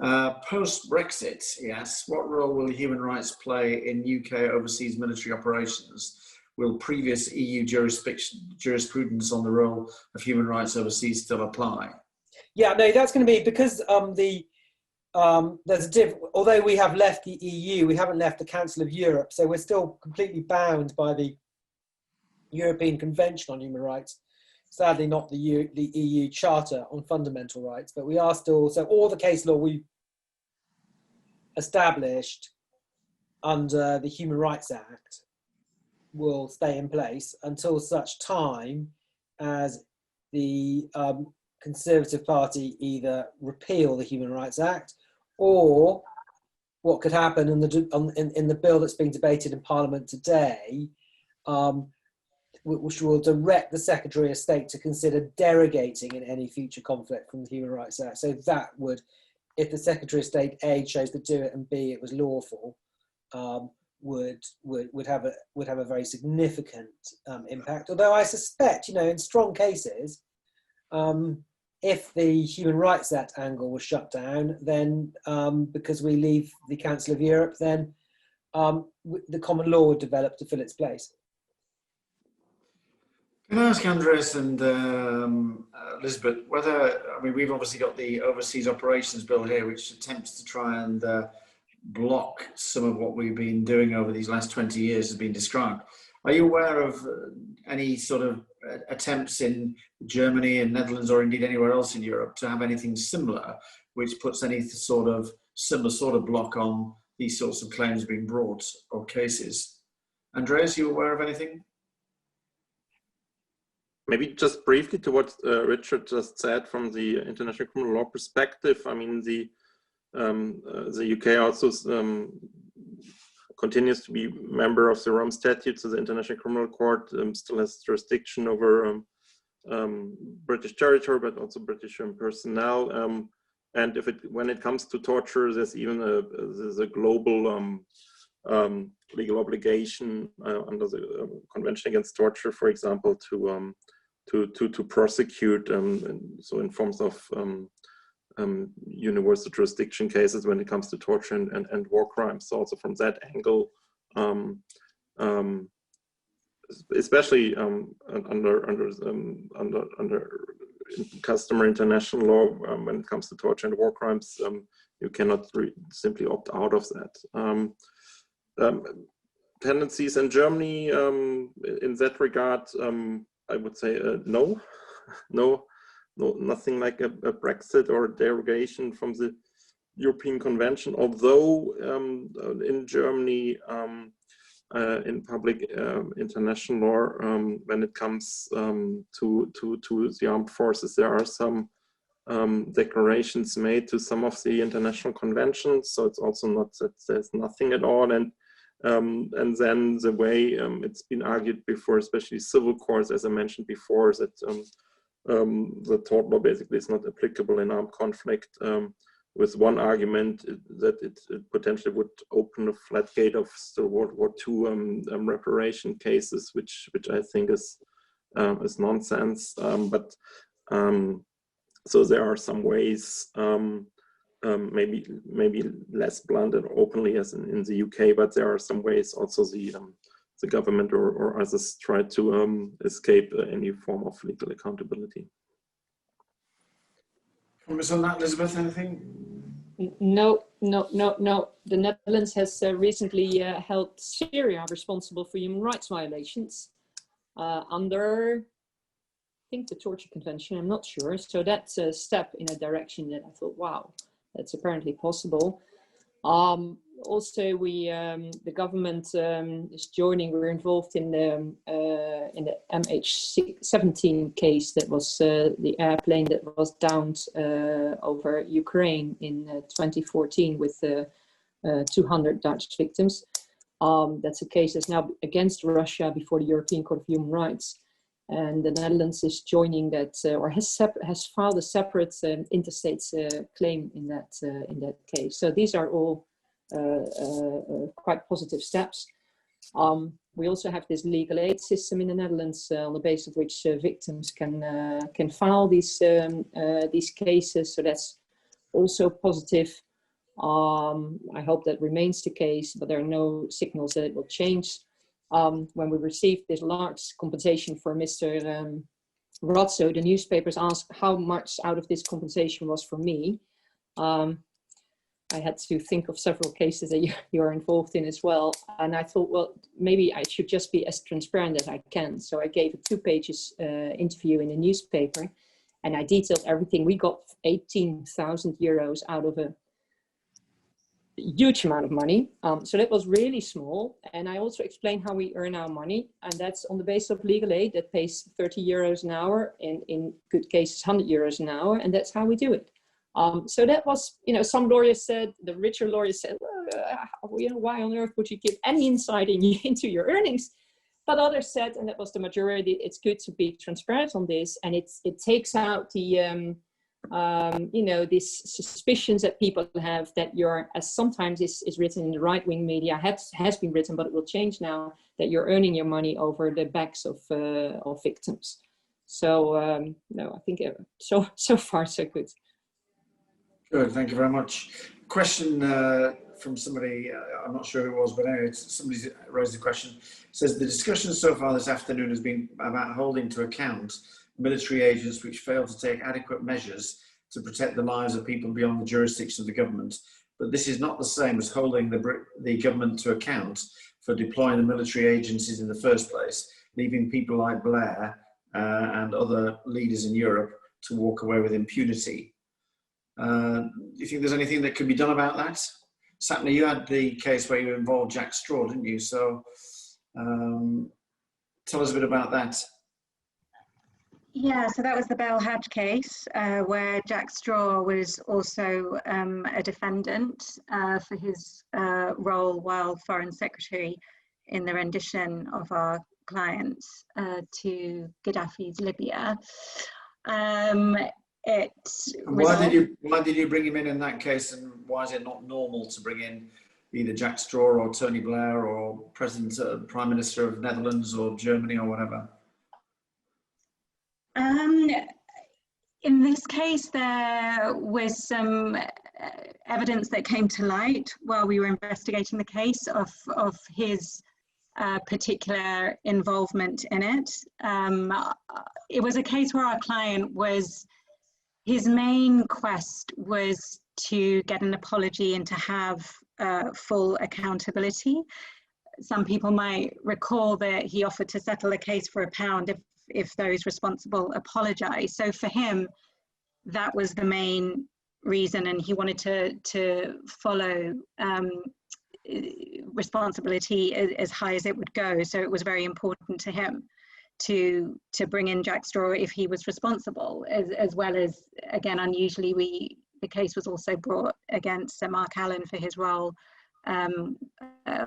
Post-Brexit, he asks, what role will human rights play in UK overseas military operations? Will previous EU jurisprudence on the role of human rights overseas still apply? Yeah, no, that's going to be because there's a although we have left the EU, we haven't left the Council of Europe, so we're still completely bound by the European Convention on Human Rights. Sadly, not the EU Charter on Fundamental Rights, but we are still, so all the case law we established under the Human Rights Act will stay in place until such time as the Conservative Party either repeal the Human Rights Act, or what could happen in the bill that's being debated in Parliament today, which will direct the Secretary of State to consider derogating in any future conflict from the Human Rights Act. So that would, if the Secretary of State A chose to do it and B it was lawful, would have a very significant impact. Although I suspect, you know, in strong cases, if the Human Rights Act angle was shut down, then because we leave the Council of Europe, then the common law would develop to fill its place. Can I ask Andreas and Elizabeth whether, I mean, we've obviously got the Overseas Operations Bill here, which attempts to try and block some of what we've been doing over these last 20 years has been described. Are you aware of any sort of attempts in Germany and Netherlands, or indeed anywhere else in Europe, to have anything similar, which puts any sort of similar sort of block on these sorts of claims being brought or cases? Andreas, are you aware of anything? Maybe just briefly to what Richard just said from the international criminal law perspective. I mean, the UK also continues to be member of the Rome Statute, so the International Criminal Court still has jurisdiction over British territory, but also British personnel. And when it comes to torture, there's even a global legal obligation under the Convention Against Torture, for example, to prosecute, so in forms of universal jurisdiction cases when it comes to torture and war crimes. So also from that angle, especially under customary international law, when it comes to torture and war crimes, you cannot simply opt out of that. Tendencies in Germany in that regard, I would say no, nothing like a Brexit or a derogation from the European Convention. Although in Germany, in public international law, when it comes to the armed forces, there are some declarations made to some of the international conventions. So it's also not that there's nothing at all. And then the way it's been argued before, especially civil courts, as I mentioned before, that the tort law basically is not applicable in armed conflict, with one argument that it potentially would open a floodgate of still World War II reparation cases, which I think is nonsense. So there are some ways, maybe less blunt and openly as in the UK, but there are some ways also the government or others try to escape any form of legal accountability. Comments on that, Elizabeth, anything? No. The Netherlands has recently held Syria responsible for human rights violations under, I think, the Torture Convention. I'm not sure. So that's a step in a direction that I thought, wow, that's apparently possible. Also, the government is joining. We're involved in the MH17 case. That was the airplane that was downed over Ukraine in 2014 with 200 Dutch victims. That's a case that's now against Russia before the European Court of Human Rights, and the Netherlands is joining that, or has filed a separate interstate claim in that case. So these are all quite positive steps. We also have this legal aid system in the Netherlands, on the basis of which victims can file these cases. So that's also positive. I hope that remains the case, but there are no signals that it will change. When we received this large compensation for Mr. Rotzo, the newspapers asked how much out of this compensation was for me. I had to think of several cases that you're involved in as well. And I thought, well, maybe I should just be as transparent as I can. So I gave a 2-page interview in the newspaper, and I detailed everything. We got 18,000 euros out of a huge amount of money. So that was really small. And I also explained how we earn our money. And that's on the basis of legal aid that pays 30 euros an hour, and in good cases, 100 euros an hour. And that's how we do it. So that was, some lawyers said, the richer lawyers said, well, why on earth would you give any insight into your earnings? But others said, and that was the majority, it's good to be transparent on this, and it takes out the, these suspicions that people have that you're, as sometimes is written in the right-wing media, has been written, but it will change now, that you're earning your money over the backs of victims. So no, I think so far so good. Good, thank you very much. Question from somebody, I'm not sure who it was, but anyway, somebody's raised the question. It says, the discussion so far this afternoon has been about holding to account military agents which fail to take adequate measures to protect the lives of people beyond the jurisdiction of the government. But this is not the same as holding the government to account for deploying the military agencies in the first place, leaving people like Blair and other leaders in Europe to walk away with impunity. Do you think there's anything that could be done about that? Sapna, you had the case where you involved Jack Straw, didn't you? So tell us a bit about that. Yeah, so that was the Bell Hadge case where Jack Straw was also a defendant for his role while Foreign Secretary in the rendition of our clients to Gaddafi's Libya. Why did you bring him in that case, and why is it not normal to bring in either Jack Straw or Tony Blair or Prime Minister of Netherlands or Germany or whatever? In this case, there was some evidence that came to light while we were investigating the case of his particular involvement in it. It was a case where our client his main quest was to get an apology and to have full accountability. Some people might recall that he offered to settle a case for £1 if those responsible apologize. So for him, that was the main reason, and he wanted to follow responsibility as high as it would go. So it was very important to him to bring in Jack Straw if he was responsible, as well as, again, unusually, the case was also brought against Sir Mark Allen for his role at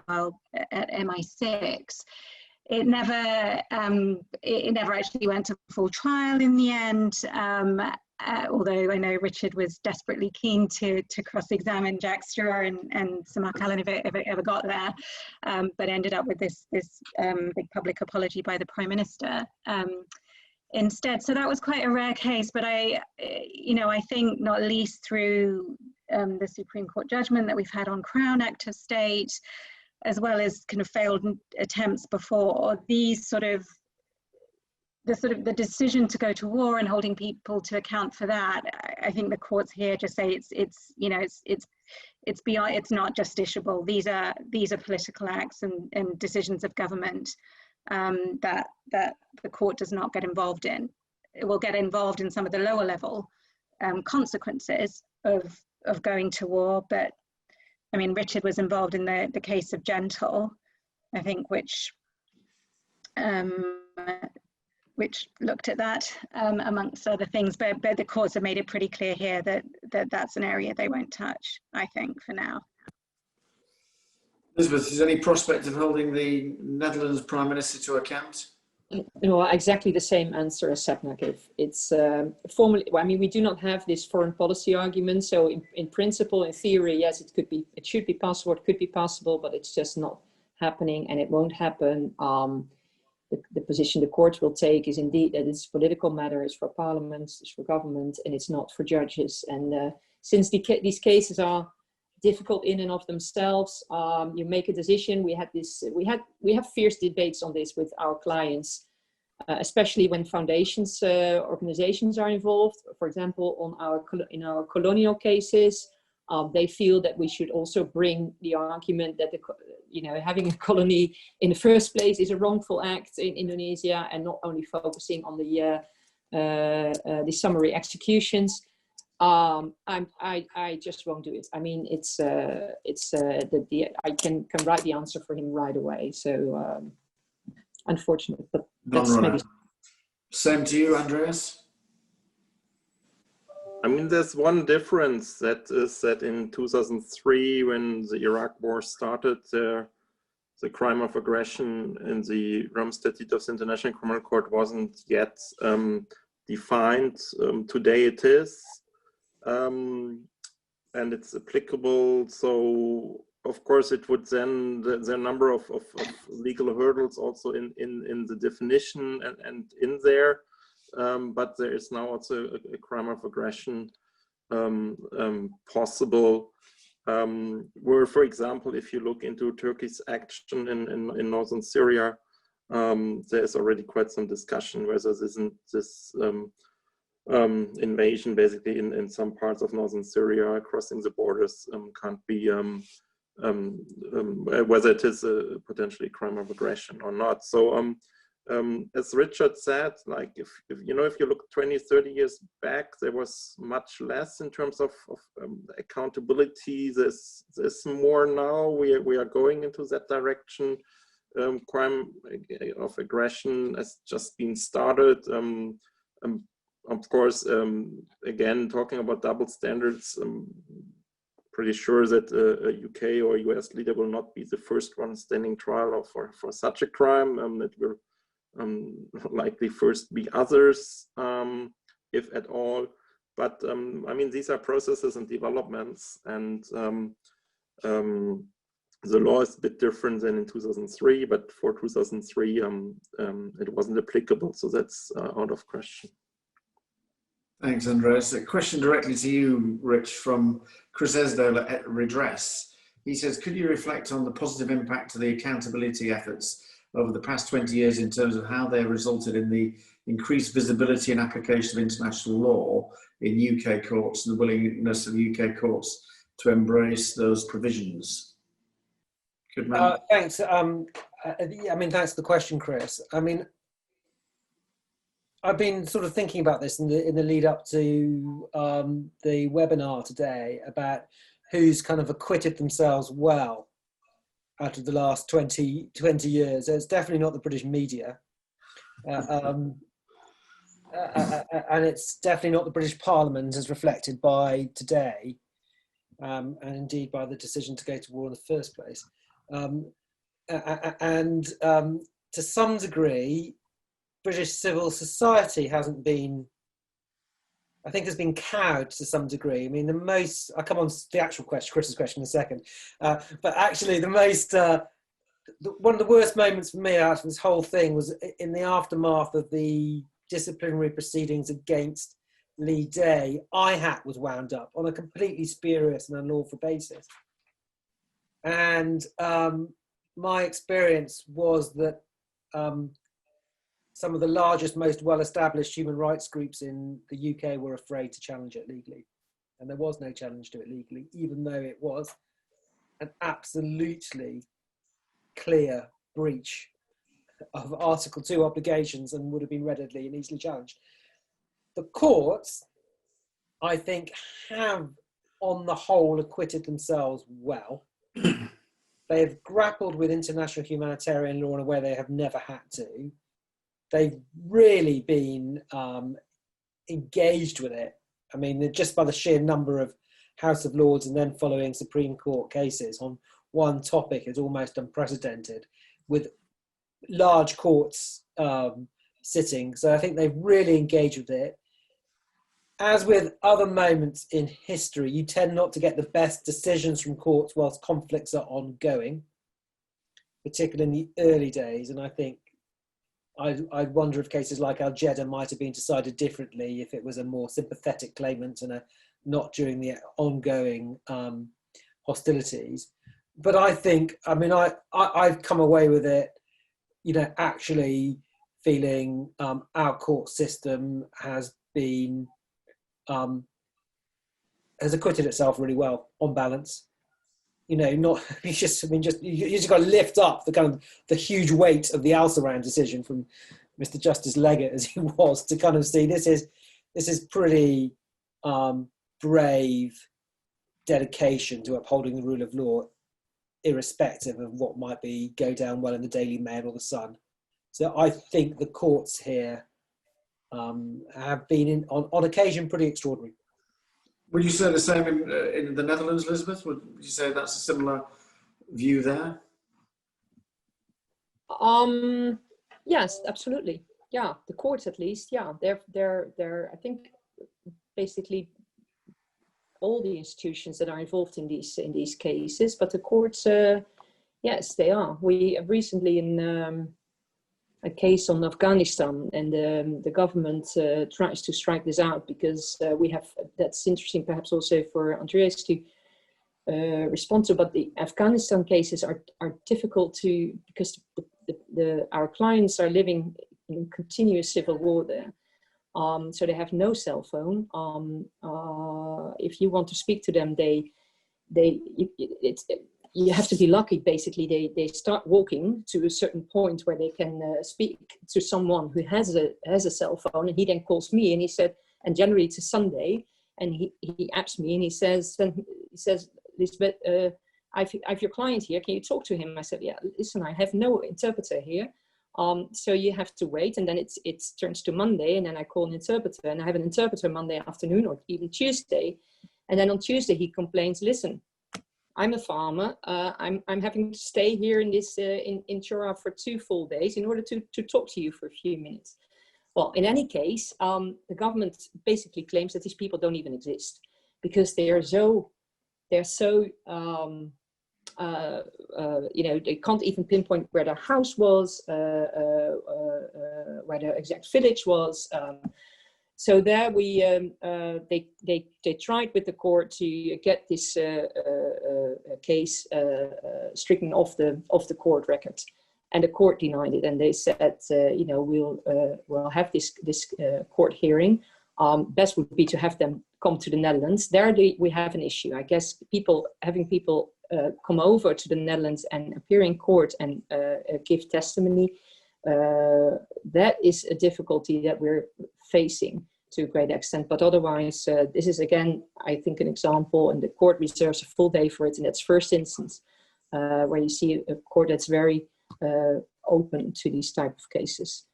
MI6. It never actually went to full trial in the end, although I know Richard was desperately keen to cross-examine Jack Straw and Sir Mark Allen if it ever got there, but ended up with this big public apology by the Prime Minister instead. So that was quite a rare case, but I think not least through the Supreme Court judgment that we've had on Crown Act of State, as well as kind of failed attempts before, the decision to go to war and holding people to account for that, I think the courts here just say it's beyond, it's not justiciable. These are political acts and decisions of government that the court does not get involved in. It will get involved in some of the lower level consequences of going to war, but I mean, Richard was involved in the case of Gentle, I think, which looked at that amongst other things. But the courts have made it pretty clear here that that's an area they won't touch, I think, for now. Elizabeth, is there any prospect of holding the Netherlands Prime Minister to account? No, exactly the same answer as Sapna gave. It's formally, I mean, we do not have this foreign policy argument. So in principle, in theory, yes, it should be possible, it could be possible, but it's just not happening, and it won't happen. The position the courts will take is indeed that it's a political matter, it's for parliaments, it's for government, and it's not for judges. And since these cases are difficult in and of themselves, you make a decision. We have fierce debates on this with our clients, especially when foundations, organizations are involved. For example, in our colonial cases, they feel that we should also bring the argument that having a colony in the first place is a wrongful act in Indonesia, and not only focusing on the summary executions. I just won't do it. I mean, I can write the answer for him right away. So unfortunate, but that's maybe. Same to you, Andreas. I mean, there's one difference, that is that in 2003, when the Iraq war started, the crime of aggression in the Rome Statute of the International Criminal Court wasn't yet defined. Today it is. And it's applicable. So of course it would then, there are a number of legal hurdles also in the definition and in there, but there is now also a crime of aggression possible. where, for example, if you look into Turkey's action in northern Syria, there's already quite some discussion whether this invasion basically in some parts of northern Syria crossing the borders can't be whether it is a potentially crime of aggression or not. So as Richard said, like if you know, if you look 20, 30 years back, there was much less in terms of accountability. There's more now. We are going into that direction. Crime of aggression has just been started. Of course, again, talking about double standards, pretty sure that a UK or US leader will not be the first one standing trial for such a crime. It will likely first be others, if at all. But I mean, these are processes and developments, and the law is a bit different than in 2003, but for 2003, it wasn't applicable, so that's out of question. Thanks, Andreas. A question directly to you, Rich, from Chris Esdale at Redress. He says, could you reflect on the positive impact of the accountability efforts over the past 20 years in terms of how they resulted in the increased visibility and application of international law in UK courts and the willingness of UK courts to embrace those provisions? Good man. Thanks. I mean, thanks for the question, Chris. I mean, I've been sort of thinking about this in the lead up to the webinar today about who's kind of acquitted themselves well out of the last 20 years. It's definitely not the British media. And it's definitely not the British Parliament as reflected by today, and indeed by the decision to go to war in the first place. And to some degree, British civil society hasn't been, I think, has been cowed to some degree. I mean, I'll come on to the actual question, Chris's question in a second. But actually the most, one of the worst moments for me out of this whole thing was in the aftermath of the disciplinary proceedings against Leigh. IHAT was wound up on a completely spurious and unlawful basis. And my experience was that some of the largest, most well-established human rights groups in the UK were afraid to challenge it legally. And there was no challenge to it legally, even though it was an absolutely clear breach of Article 2 obligations and would have been readily and easily challenged. The courts, I think, have, on the whole, acquitted themselves well. They have grappled with international humanitarian law in a way they have never had to. They've really been engaged with it. I mean, just by the sheer number of House of Lords and then following Supreme Court cases on one topic is almost unprecedented, with large courts sitting. So I think they've really engaged with it. As with other moments in history, you tend not to get the best decisions from courts whilst conflicts are ongoing, particularly in the early days. And I think I wonder if cases like Al Jeddah might have been decided differently if it was a more sympathetic claimant and not during the ongoing hostilities. But I think, I mean, I've come away with it, you know, actually feeling our court system has been, has acquitted itself really well on balance. You know, not you just got to lift up the kind of the huge weight of the Al-Saran decision from Mr. Justice Leggett as he was to kind of see this is pretty brave dedication to upholding the rule of law, irrespective of what might go down well in the Daily Mail or the Sun. So I think the courts here have been on occasion pretty extraordinary. Would you say the same in the Netherlands, Elizabeth? Would you say that's a similar view there? Yes, absolutely. Yeah, the courts at least. Yeah, they're. I think basically all the institutions that are involved in these cases, but the courts, yes, they are. We recently in a case on Afghanistan, and the government tries to strike this out because we have, that's interesting perhaps also for Andreas to respond to. But the Afghanistan cases are difficult to, because our clients are living in continuous civil war there. So they have no cell phone. If you want to speak to them, you have to be lucky. Basically, they start walking to a certain point where they can speak to someone who has a cell phone, and he then calls me and he said, and generally it's a Sunday, and he apps me and he says, Lisbeth, I've your client here. Can you talk to him? I said, yeah. Listen, I have no interpreter here. So you have to wait, and then it turns to Monday, and then I call an interpreter, and I have an interpreter Monday afternoon or even Tuesday, and then on Tuesday he complains, listen, I'm a farmer, I'm having to stay here in this in Chora for 2 full days in order to talk to you for a few minutes. Well, in any case, the government basically claims that these people don't even exist because they're so they can't even pinpoint where their house was, where their exact village was. So there they tried with the court to get this case stricken off the court record, and the court denied it. And they said, we'll have this court hearing. Best would be to have them come to the Netherlands. There we have an issue. I guess having people come over to the Netherlands and appear in court and give testimony, that is a difficulty that we're facing to a great extent. But otherwise, this is again, I think, an example, and the court reserves a full day for it, and that's first instance where you see a court that's very open to these type of cases.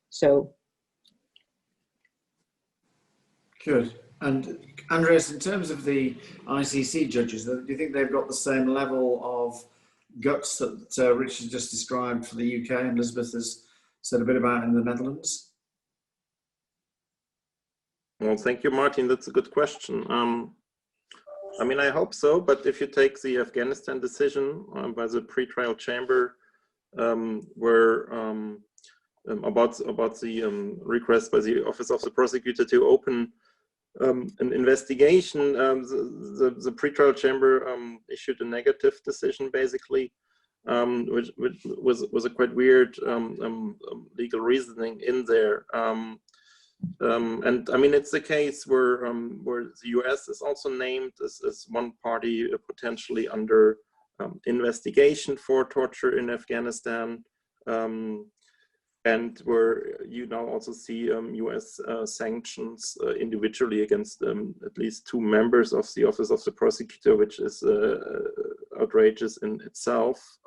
So. Good. And Andreas, in terms of the ICC judges, do you think they've got the same level of guts that Richard just described for the UK and Elizabeth has said a bit about in the Netherlands? Well, thank you, Martyn. That's a good question. I mean, I hope so, but if you take the Afghanistan decision by the pretrial chamber, where about the request by the Office of the Prosecutor to open an investigation, the pretrial chamber issued a negative decision, basically, which was a quite weird legal reasoning in there. And I mean, it's a case where the US is also named as one party potentially under investigation for torture in Afghanistan, and where you now also see US sanctions individually against at least 2 members of the Office of the Prosecutor, which is outrageous in itself.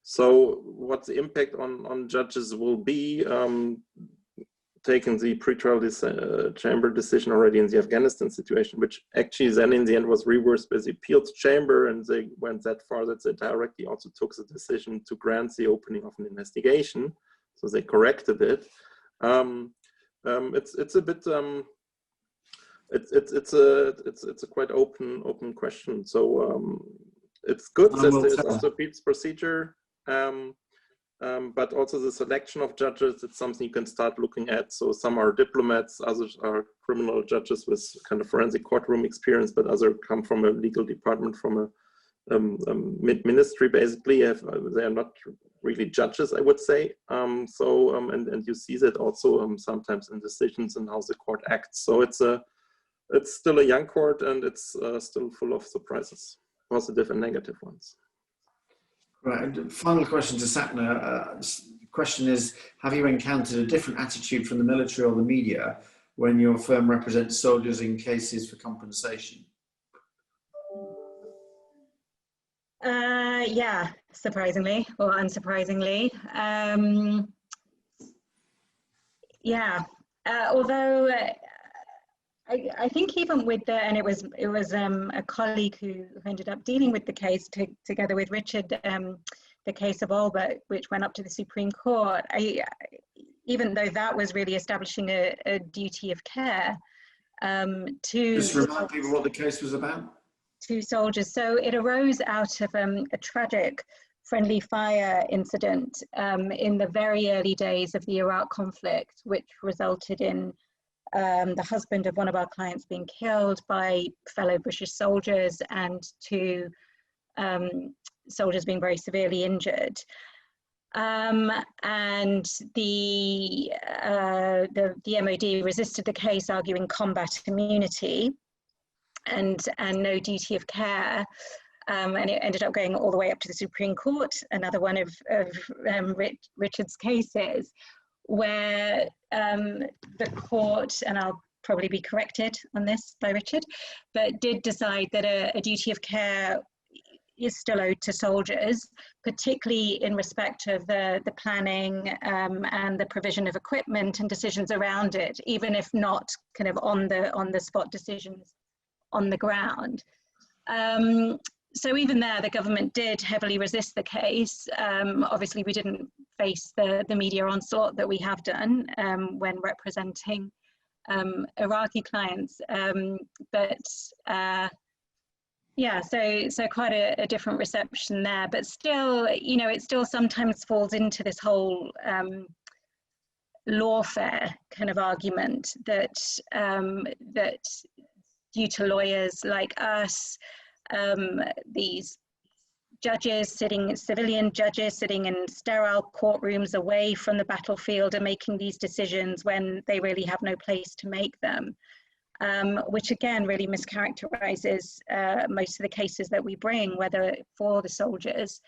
So what the impact on judges will be, taking the pretrial chamber decision already in the Afghanistan situation, which actually then in the end was reversed by the appeals chamber, and they went that far that they directly also took the decision to grant the opening of an investigation. So they corrected it. It's a bit it's a quite open question. So it's good that there's also appeals procedure. But also the selection of judges, it's something you can start looking at. So some are diplomats, others are criminal judges with kind of forensic courtroom experience, but others come from a legal department, from a ministry, basically. They are not really judges, I would say. And you see that also sometimes in decisions and how the court acts. So it's still a young court, and it's still full of surprises, positive and negative ones. Right, and final question to Sapna. The question is, have you encountered a different attitude from the military or the media when your firm represents soldiers in cases for compensation? Yeah, surprisingly or unsurprisingly. Although I think even with and it was a colleague who ended up dealing with the case together with Richard, the case of Albert, which went up to the Supreme Court. Even though that was really establishing a duty of care to just remind people what the case was about. To soldiers. So it arose out of a tragic friendly fire incident in the very early days of the Iraq conflict, which resulted in the husband of one of our clients being killed by fellow British soldiers and 2 soldiers being very severely injured. And the MOD resisted the case, arguing combat immunity and no duty of care. And it ended up going all the way up to the Supreme Court, another one of Richard's cases, where the court, and I'll probably be corrected on this by Richard, but did decide that a duty of care is still owed to soldiers, particularly in respect of the planning and the provision of equipment and decisions around it, even if not kind of on the spot decisions on the ground. So even there, the government did heavily resist the case. Obviously, we didn't face the media onslaught that we have done when representing Iraqi clients, yeah, so quite a different reception there, but still, you know, it still sometimes falls into this whole lawfare kind of argument that that due to lawyers like us, these judges civilian judges sitting in sterile courtrooms away from the battlefield are making these decisions when they really have no place to make them. Which again really mischaracterizes most of the cases that we bring, whether for the soldiers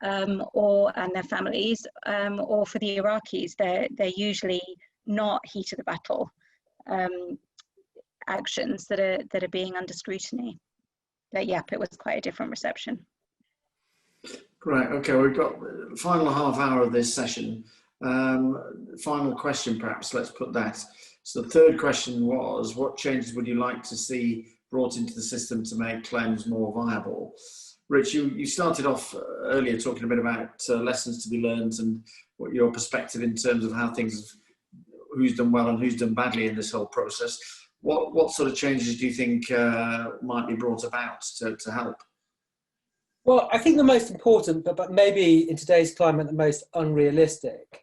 and their families, or for the Iraqis. They're usually not heat of the battle actions that are being under scrutiny. But yep, it was quite a different reception. Great. Okay, we've got the final half hour of this session. Final question, perhaps. Let's put that. So the third question was, what changes would you like to see brought into the system to make claims more viable? Rich, you started off earlier talking a bit about lessons to be learned and what your perspective in terms of how things, who's done well and who's done badly in this whole process. What sort of changes do you think might be brought about to help? Well, I think the most important, but maybe in today's climate, the most unrealistic,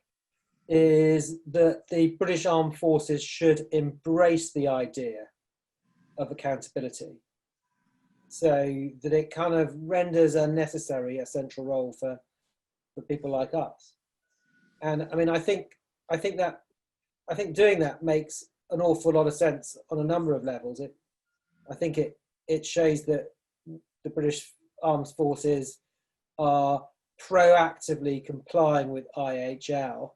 is that the British Armed Forces should embrace the idea of accountability, so that it kind of renders unnecessary a central role for people like us. And I mean, I think doing that makes an awful lot of sense on a number of levels. I think it shows that the British Armed Forces are proactively complying with IHL.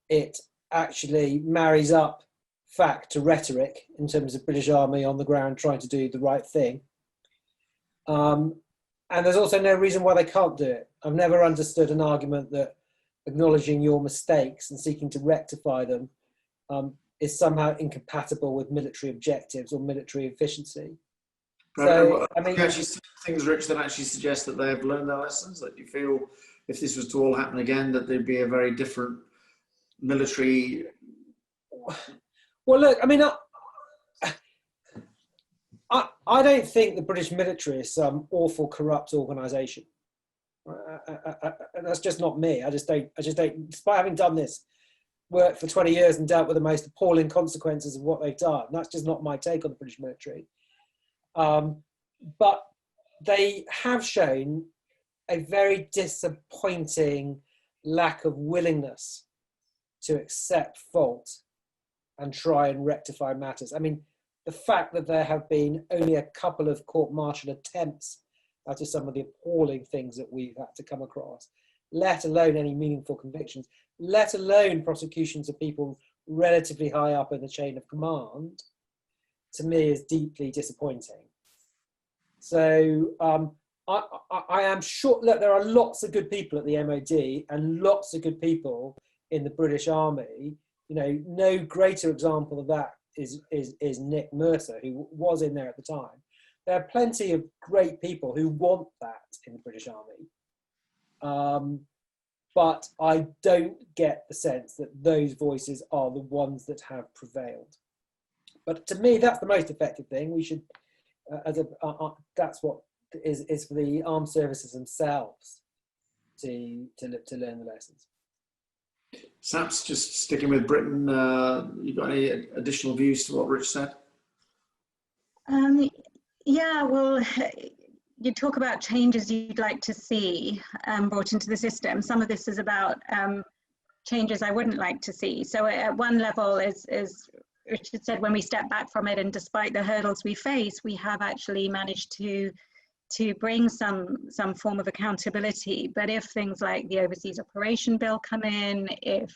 It actually marries up fact to rhetoric in terms of British Army on the ground trying to do the right thing. And there's also no reason why they can't do it. I've never understood an argument that acknowledging your mistakes and seeking to rectify them is somehow incompatible with military objectives or military efficiency. So, I mean, actually things, Rich, that actually suggest that they have learned their lessons, that you feel if this was to all happen again, that there'd be a very different military. Well, look, I mean, I don't think the British military is some awful corrupt organisation. That's just not me. I just don't, despite having done this work for 20 years and dealt with the most appalling consequences of what they've done, that's just not my take on the British military. But they have shown a very disappointing lack of willingness to accept fault and try and rectify matters. I mean, the fact that there have been only a couple of court-martial attempts out of some of the appalling things that we've had to come across, let alone any meaningful convictions, let alone prosecutions of people relatively high up in the chain of command, to me is deeply disappointing. So I am sure that there are lots of good people at the MOD and lots of good people in the British Army. You know, no greater example of that is Nick Mercer, who was in there at the time. There are plenty of great people who want that in the British Army. But I don't get the sense that those voices are the ones that have prevailed. But to me, that's the most effective thing. We should, that's what is for the armed services themselves to learn the lessons. Saps, just sticking with Britain, you got any additional views to what Rich said? Yeah, well, you talk about changes you'd like to see brought into the system. Some of this is about changes I wouldn't like to see. So at one level, as Richard said, when we step back from it, and despite the hurdles we face, we have actually managed to bring some form of accountability. But if things like the Overseas Operation Bill come in, if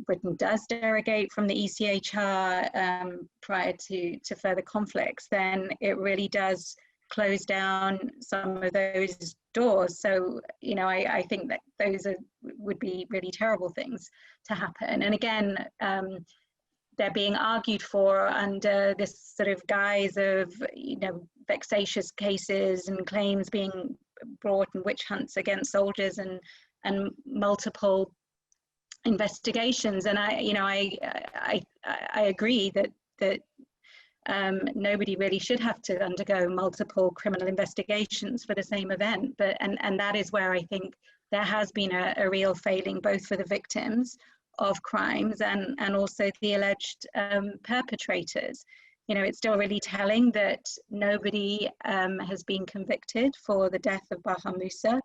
Britain does derogate from the ECHR prior to further conflicts, then it really does close down some of those doors. So, you know, I think that those would be really terrible things to happen. And again, they're being argued for under this sort of guise of, you know, vexatious cases and claims being brought and witch hunts against soldiers and multiple investigations. And I agree that nobody really should have to undergo multiple criminal investigations for the same event. But and that is where I think there has been a real failing, both for the victims of crimes and also the alleged perpetrators. You know, it's still really telling that nobody has been convicted for the death of Baha Musa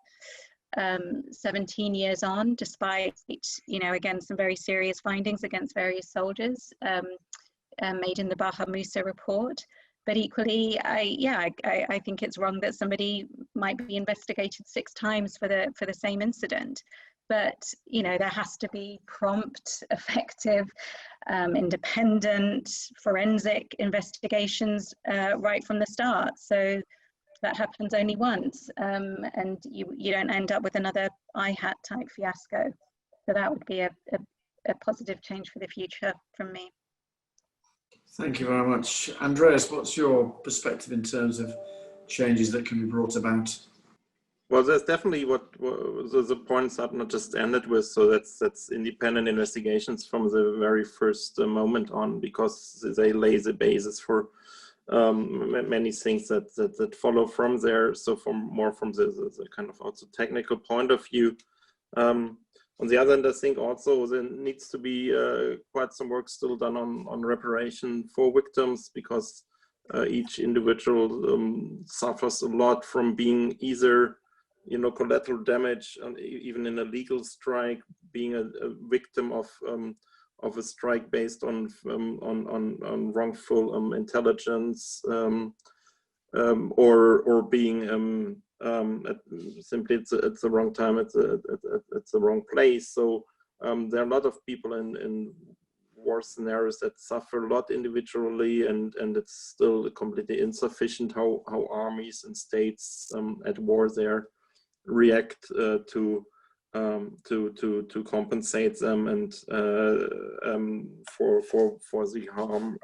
17 years on, despite, you know, again, some very serious findings against various soldiers made in the Baha Musa report. But equally, I think it's wrong that somebody might be investigated 6 times for the same incident. But, you know, there has to be prompt, effective, independent, forensic investigations right from the start. So that happens only once, and you don't end up with another IHAT type fiasco. So that would be a positive change for the future from me. Thank you very much. Andreas, what's your perspective in terms of changes that can be brought about? Well, there's definitely the points Sapna just ended with. So that's independent investigations from the very first moment on, because they lay the basis for many things that follow from there. So from the kind of also technical point of view. On the other hand, I think also there needs to be quite some work still done on reparation for victims, because each individual suffers a lot from being either, you know, collateral damage, and even in a legal strike, being a victim of a strike based on wrongful intelligence, or being simply it's the wrong time, it's the wrong place. So there are a lot of people in war scenarios that suffer a lot individually, and it's still completely insufficient how armies and states at war there react to compensate them and for the harm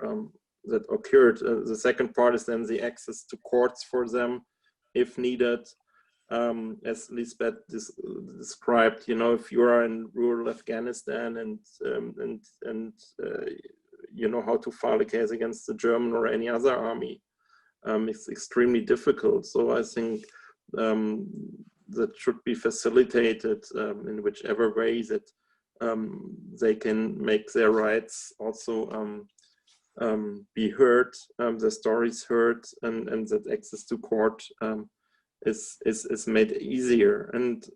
that occurred. The second part is then the access to courts for them, if needed. As Lisbeth described, you know, if you are in rural Afghanistan and you know how to file a case against the German or any other army, it's extremely difficult. So I think that should be facilitated in whichever way that they can make their rights also be heard, their stories heard, and that access to court is made easier. And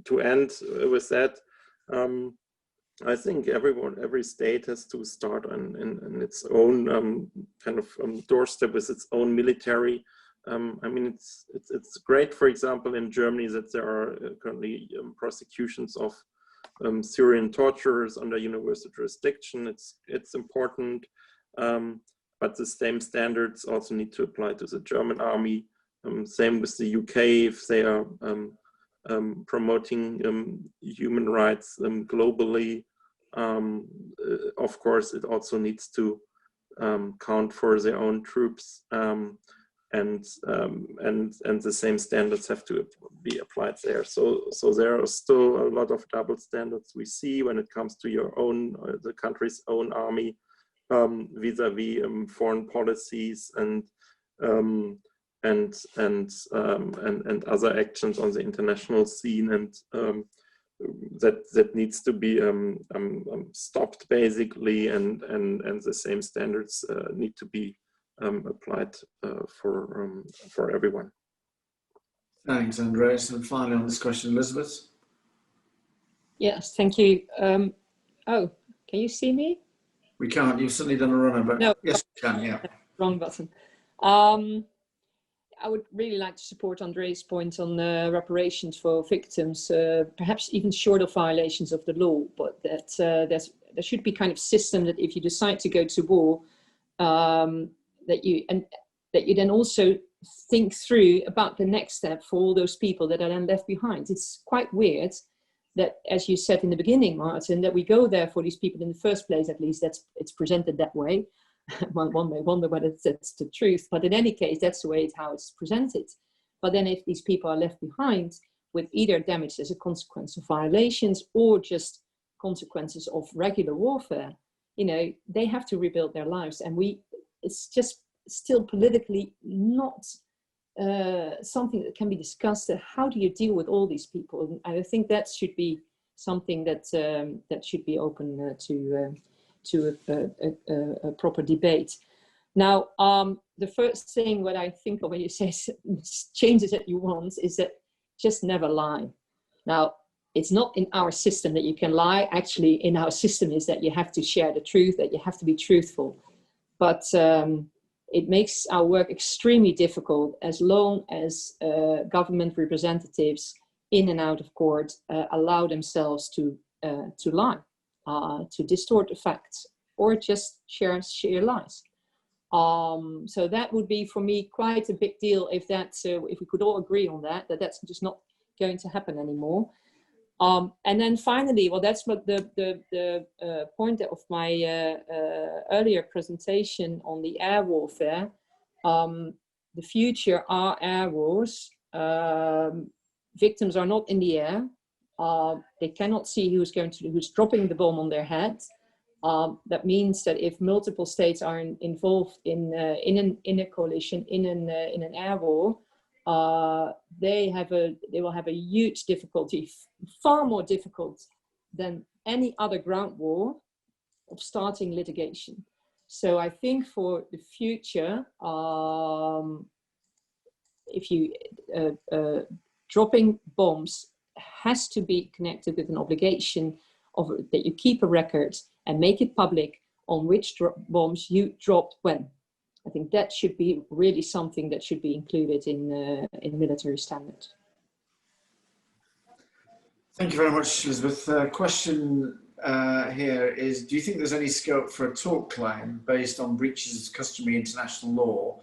to end with that, I think every state has to start in its own kind of doorstep with its own military. I mean, it's great, for example, in Germany that there are currently prosecutions of Syrian torturers under universal jurisdiction. It's important, but the same standards also need to apply to the German army. Same with the UK, if they are promoting human rights globally. Of course, it also needs to count for their own troops. And the same standards have to be applied there. So there are still a lot of double standards we see when it comes to your own, the country's own army, vis-a-vis foreign policies and other actions on the international scene. And that needs to be stopped basically, and the same standards need to be applied for everyone. Thanks, Andreas. And finally on this question, Elizabeth. Yes, thank you. Oh, can you see me? We can't. You've certainly done a runner, but No. yes, we can. Yeah. Wrong button. I would really like to support Andreas' point on reparations for victims, perhaps even short of violations of the law, but that there should be kind of system that if you decide to go to war, that you then also think through about the next step for all those people that are then left behind. It's quite weird that, as you said in the beginning, Martyn, that we go there for these people in the first place. At least it's presented that way. One may wonder whether that's the truth, but in any case, that's the way how it's presented. But then if these people are left behind with either damage as a consequence of violations or just consequences of regular warfare, you know, they have to rebuild their lives. And it's just still politically not something that can be discussed. How do you deal with all these people? And I think that should be something that should be open to a proper debate. Now, the first thing what I think of when you say changes that you want is that just never lie. Now, it's not in our system that you can lie. Actually, in our system is that you have to share the truth, that you have to be truthful. But it makes our work extremely difficult as long as government representatives in and out of court allow themselves to lie. To distort the facts or just share lies. So that would be for me quite a big deal if if we could all agree on that's just not going to happen anymore. And then finally, well, that's what the point of my earlier presentation on the air warfare. The future are air wars. Victims are not in the air. They cannot see who's dropping the bomb on their head. That means that if multiple states are involved in a coalition, in an air war, they will have a huge difficulty, far more difficult than any other ground war, of starting litigation. So I think for the future, if you dropping bombs has to be connected with an obligation that you keep a record and make it public on which bombs you dropped when. I think that should be really something that should be included in military standards. Thank you very much, Elizabeth. Question here is, do you think there's any scope for a tort claim based on breaches of customary international law,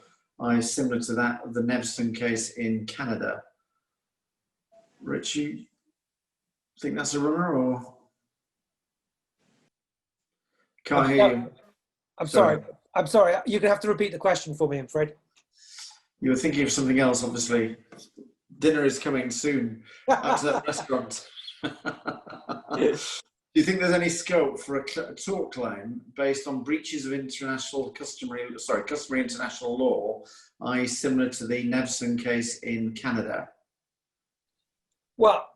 similar to that of the Nevson case in Canada? Rich, you think that's a runner, or? Can't hear you. I'm sorry. You're going to have to repeat the question for me, I'm afraid. You were thinking of something else, obviously. Dinner is coming soon out of that restaurant. Do you think there's any scope for a tort claim based on breaches of customary international law, i.e. similar to the Nevson case in Canada? Well,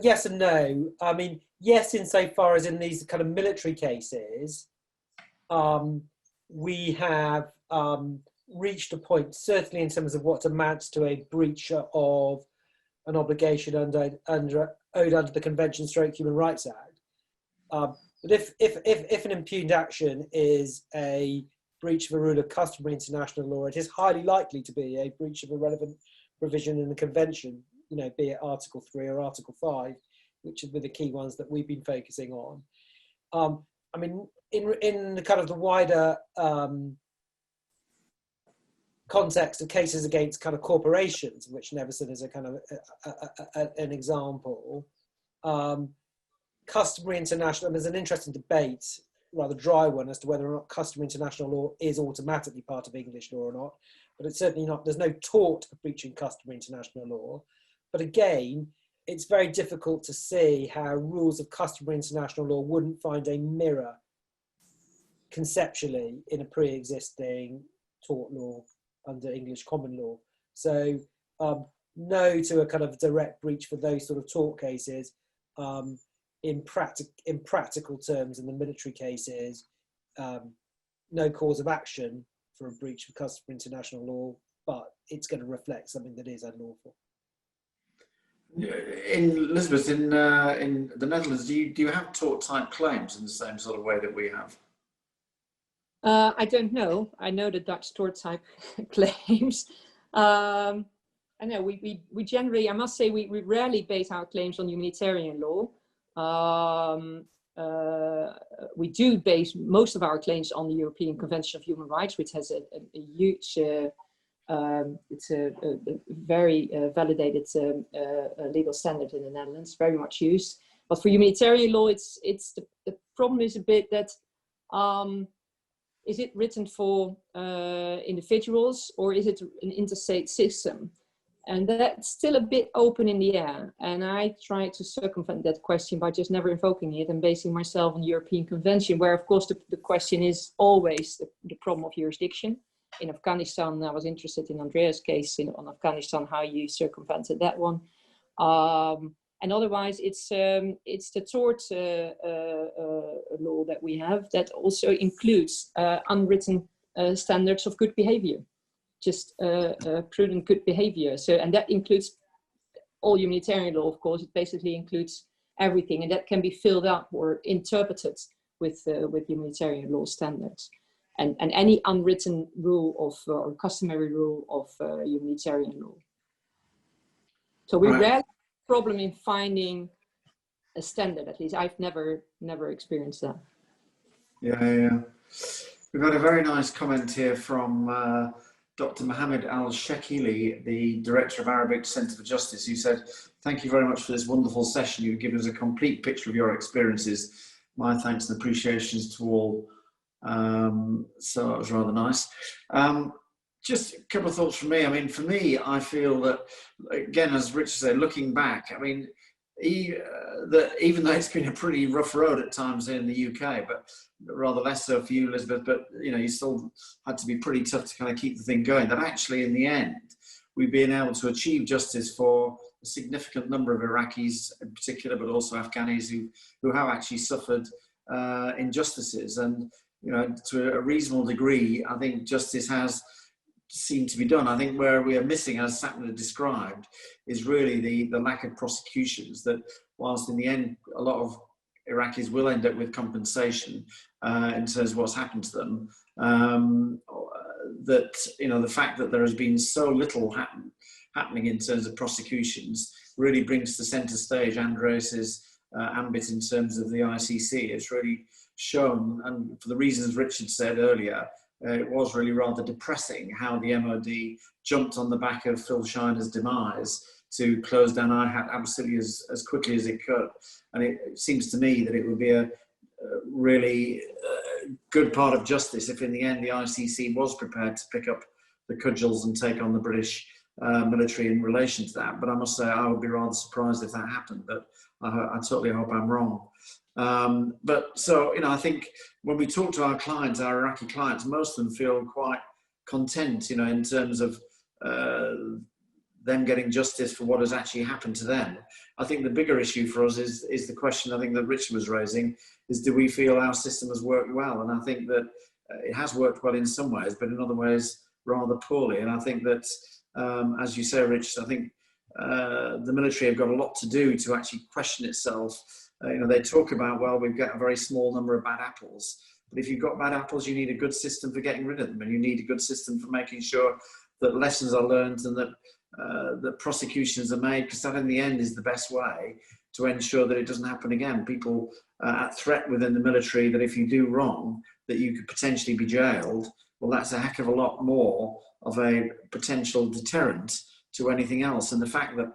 yes and no. I mean, yes, insofar as in these kind of military cases, we have reached a point, certainly in terms of what amounts to a breach of an obligation owed under the Convention / Human Rights Act. But if an impugned action is a breach of a rule of customary international law, it is highly likely to be a breach of a relevant provision in the Convention, you know, be it Article 3 or Article 5, which have been the key ones that we've been focusing on. I mean, in the kind of the wider context of cases against kind of corporations, which Nevson is a kind of an example, customary international, there's an interesting debate, rather dry one, as to whether or not customary international law is automatically part of English law or not, but it's certainly not. There's no tort of breaching customary international law. But again, it's very difficult to see how rules of customary international law wouldn't find a mirror conceptually in a pre-existing tort law under English common law. So no to a kind of direct breach for those sort of tort cases. In practical terms, in the military cases, no cause of action for a breach of customary international law, but it's going to reflect something that is unlawful. In Elizabeth, in the Netherlands, do you have tort type claims in the same sort of way that we have? I don't know. I know the Dutch tort type claims. I know we generally, I must say, we rarely base our claims on humanitarian law. We do base most of our claims on the European Convention of Human Rights, which has a huge, it's a very validated legal standard in the Netherlands, very much used. But for humanitarian law, the problem is a bit that, is it written for individuals, or is it an interstate system? And that's still a bit open in the air. And I try to circumvent that question by just never invoking it and basing myself on the European Convention, where of course the question is always the problem of jurisdiction. In Afghanistan, I was interested in Andreas' case on Afghanistan, how you circumvented that one. And otherwise, it's the tort law that we have that also includes unwritten standards of good behavior. Just prudent good behavior. So, and that includes all humanitarian law, of course. It basically includes everything, and that can be filled up or interpreted with humanitarian law standards. And any unwritten rule of or customary rule of humanitarian law. So we rarely have a problem in finding a standard. At least I've never experienced that. Yeah. We've got a very nice comment here from Dr. Mohammed Al-Shekili, the Director of Arabic Centre for Justice, who said, "Thank you very much for this wonderful session. You've given us a complete picture of your experiences. My thanks and appreciations to all." So that was rather nice. Just a couple of thoughts from me. I mean, for me, I feel that, again, as Richard said, looking back, I mean, even though it's been a pretty rough road at times here in the UK, but rather less so for you, Elizabeth, but you still had to be pretty tough to kind of keep the thing going, that actually in the end we've been able to achieve justice for a significant number of Iraqis in particular, but also Afghanis who have actually suffered injustices. And to a reasonable degree, I think justice has seemed to be done. I think where we are missing, as Sapna described, is really the lack of prosecutions, that whilst in the end a lot of Iraqis will end up with compensation in terms of what's happened to them, that the fact that there has been so little happening in terms of prosecutions really brings to centre stage Andreas's ambit in terms of the ICC. It's really shown, and for the reasons Richard said earlier, it was really rather depressing how the MOD jumped on the back of Phil Shiner's demise to close down IHAT absolutely as quickly as it could. And it seems to me that it would be a really good part of justice if in the end the ICC was prepared to pick up the cudgels and take on the British military in relation to that. But I must say I would be rather surprised if that happened, but I totally hope I'm wrong. But so, I think when we talk to our clients, our Iraqi clients, most of them feel quite content, in terms of them getting justice for what has actually happened to them. I think the bigger issue for us is the question I think that Richard was raising, is do we feel our system has worked well? And I think that it has worked well in some ways, but in other ways rather poorly. And I think that, as you say, Richard, I think the military have got a lot to do to actually question itself. They talk about, well, we've got a very small number of bad apples. But if you've got bad apples, you need a good system for getting rid of them. And you need a good system for making sure that lessons are learned and that that prosecutions are made, because that in the end is the best way to ensure that it doesn't happen again. People at threat within the military that if you do wrong, that you could potentially be jailed. Well, that's a heck of a lot more of a potential deterrent to anything else. And the fact that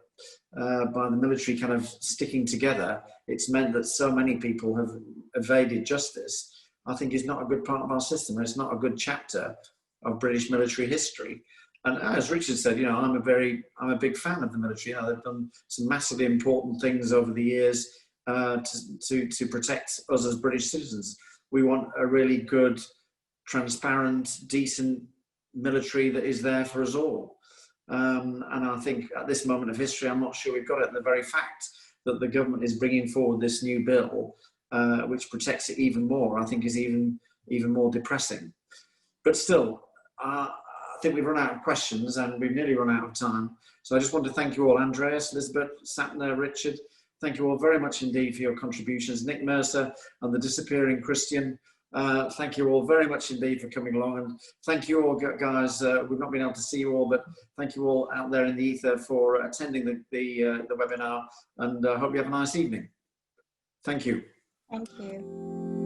by the military kind of sticking together, it's meant that so many people have evaded justice, I think is not a good part of our system. It's not a good chapter of British military history. And as Richard said, I'm a big fan of the military. They've done some massively important things over the years to protect us as British citizens. We want a really good, transparent, decent military that is there for us all. And I think at this moment of history, I'm not sure we've got it. The very fact that the government is bringing forward this new bill, which protects it even more, I think is even more depressing. But still, I think we've run out of questions and we've nearly run out of time. So I just want to thank you all, Andreas, Elizabeth, Sapna, Richard. Thank you all very much indeed for your contributions. Nick Mercer and the disappearing Christian. Thank you all very much indeed for coming along, and thank you all, guys. We've not been able to see you all, but thank you all out there in the ether for attending the webinar, and hope you have a nice evening. Thank you. Thank you.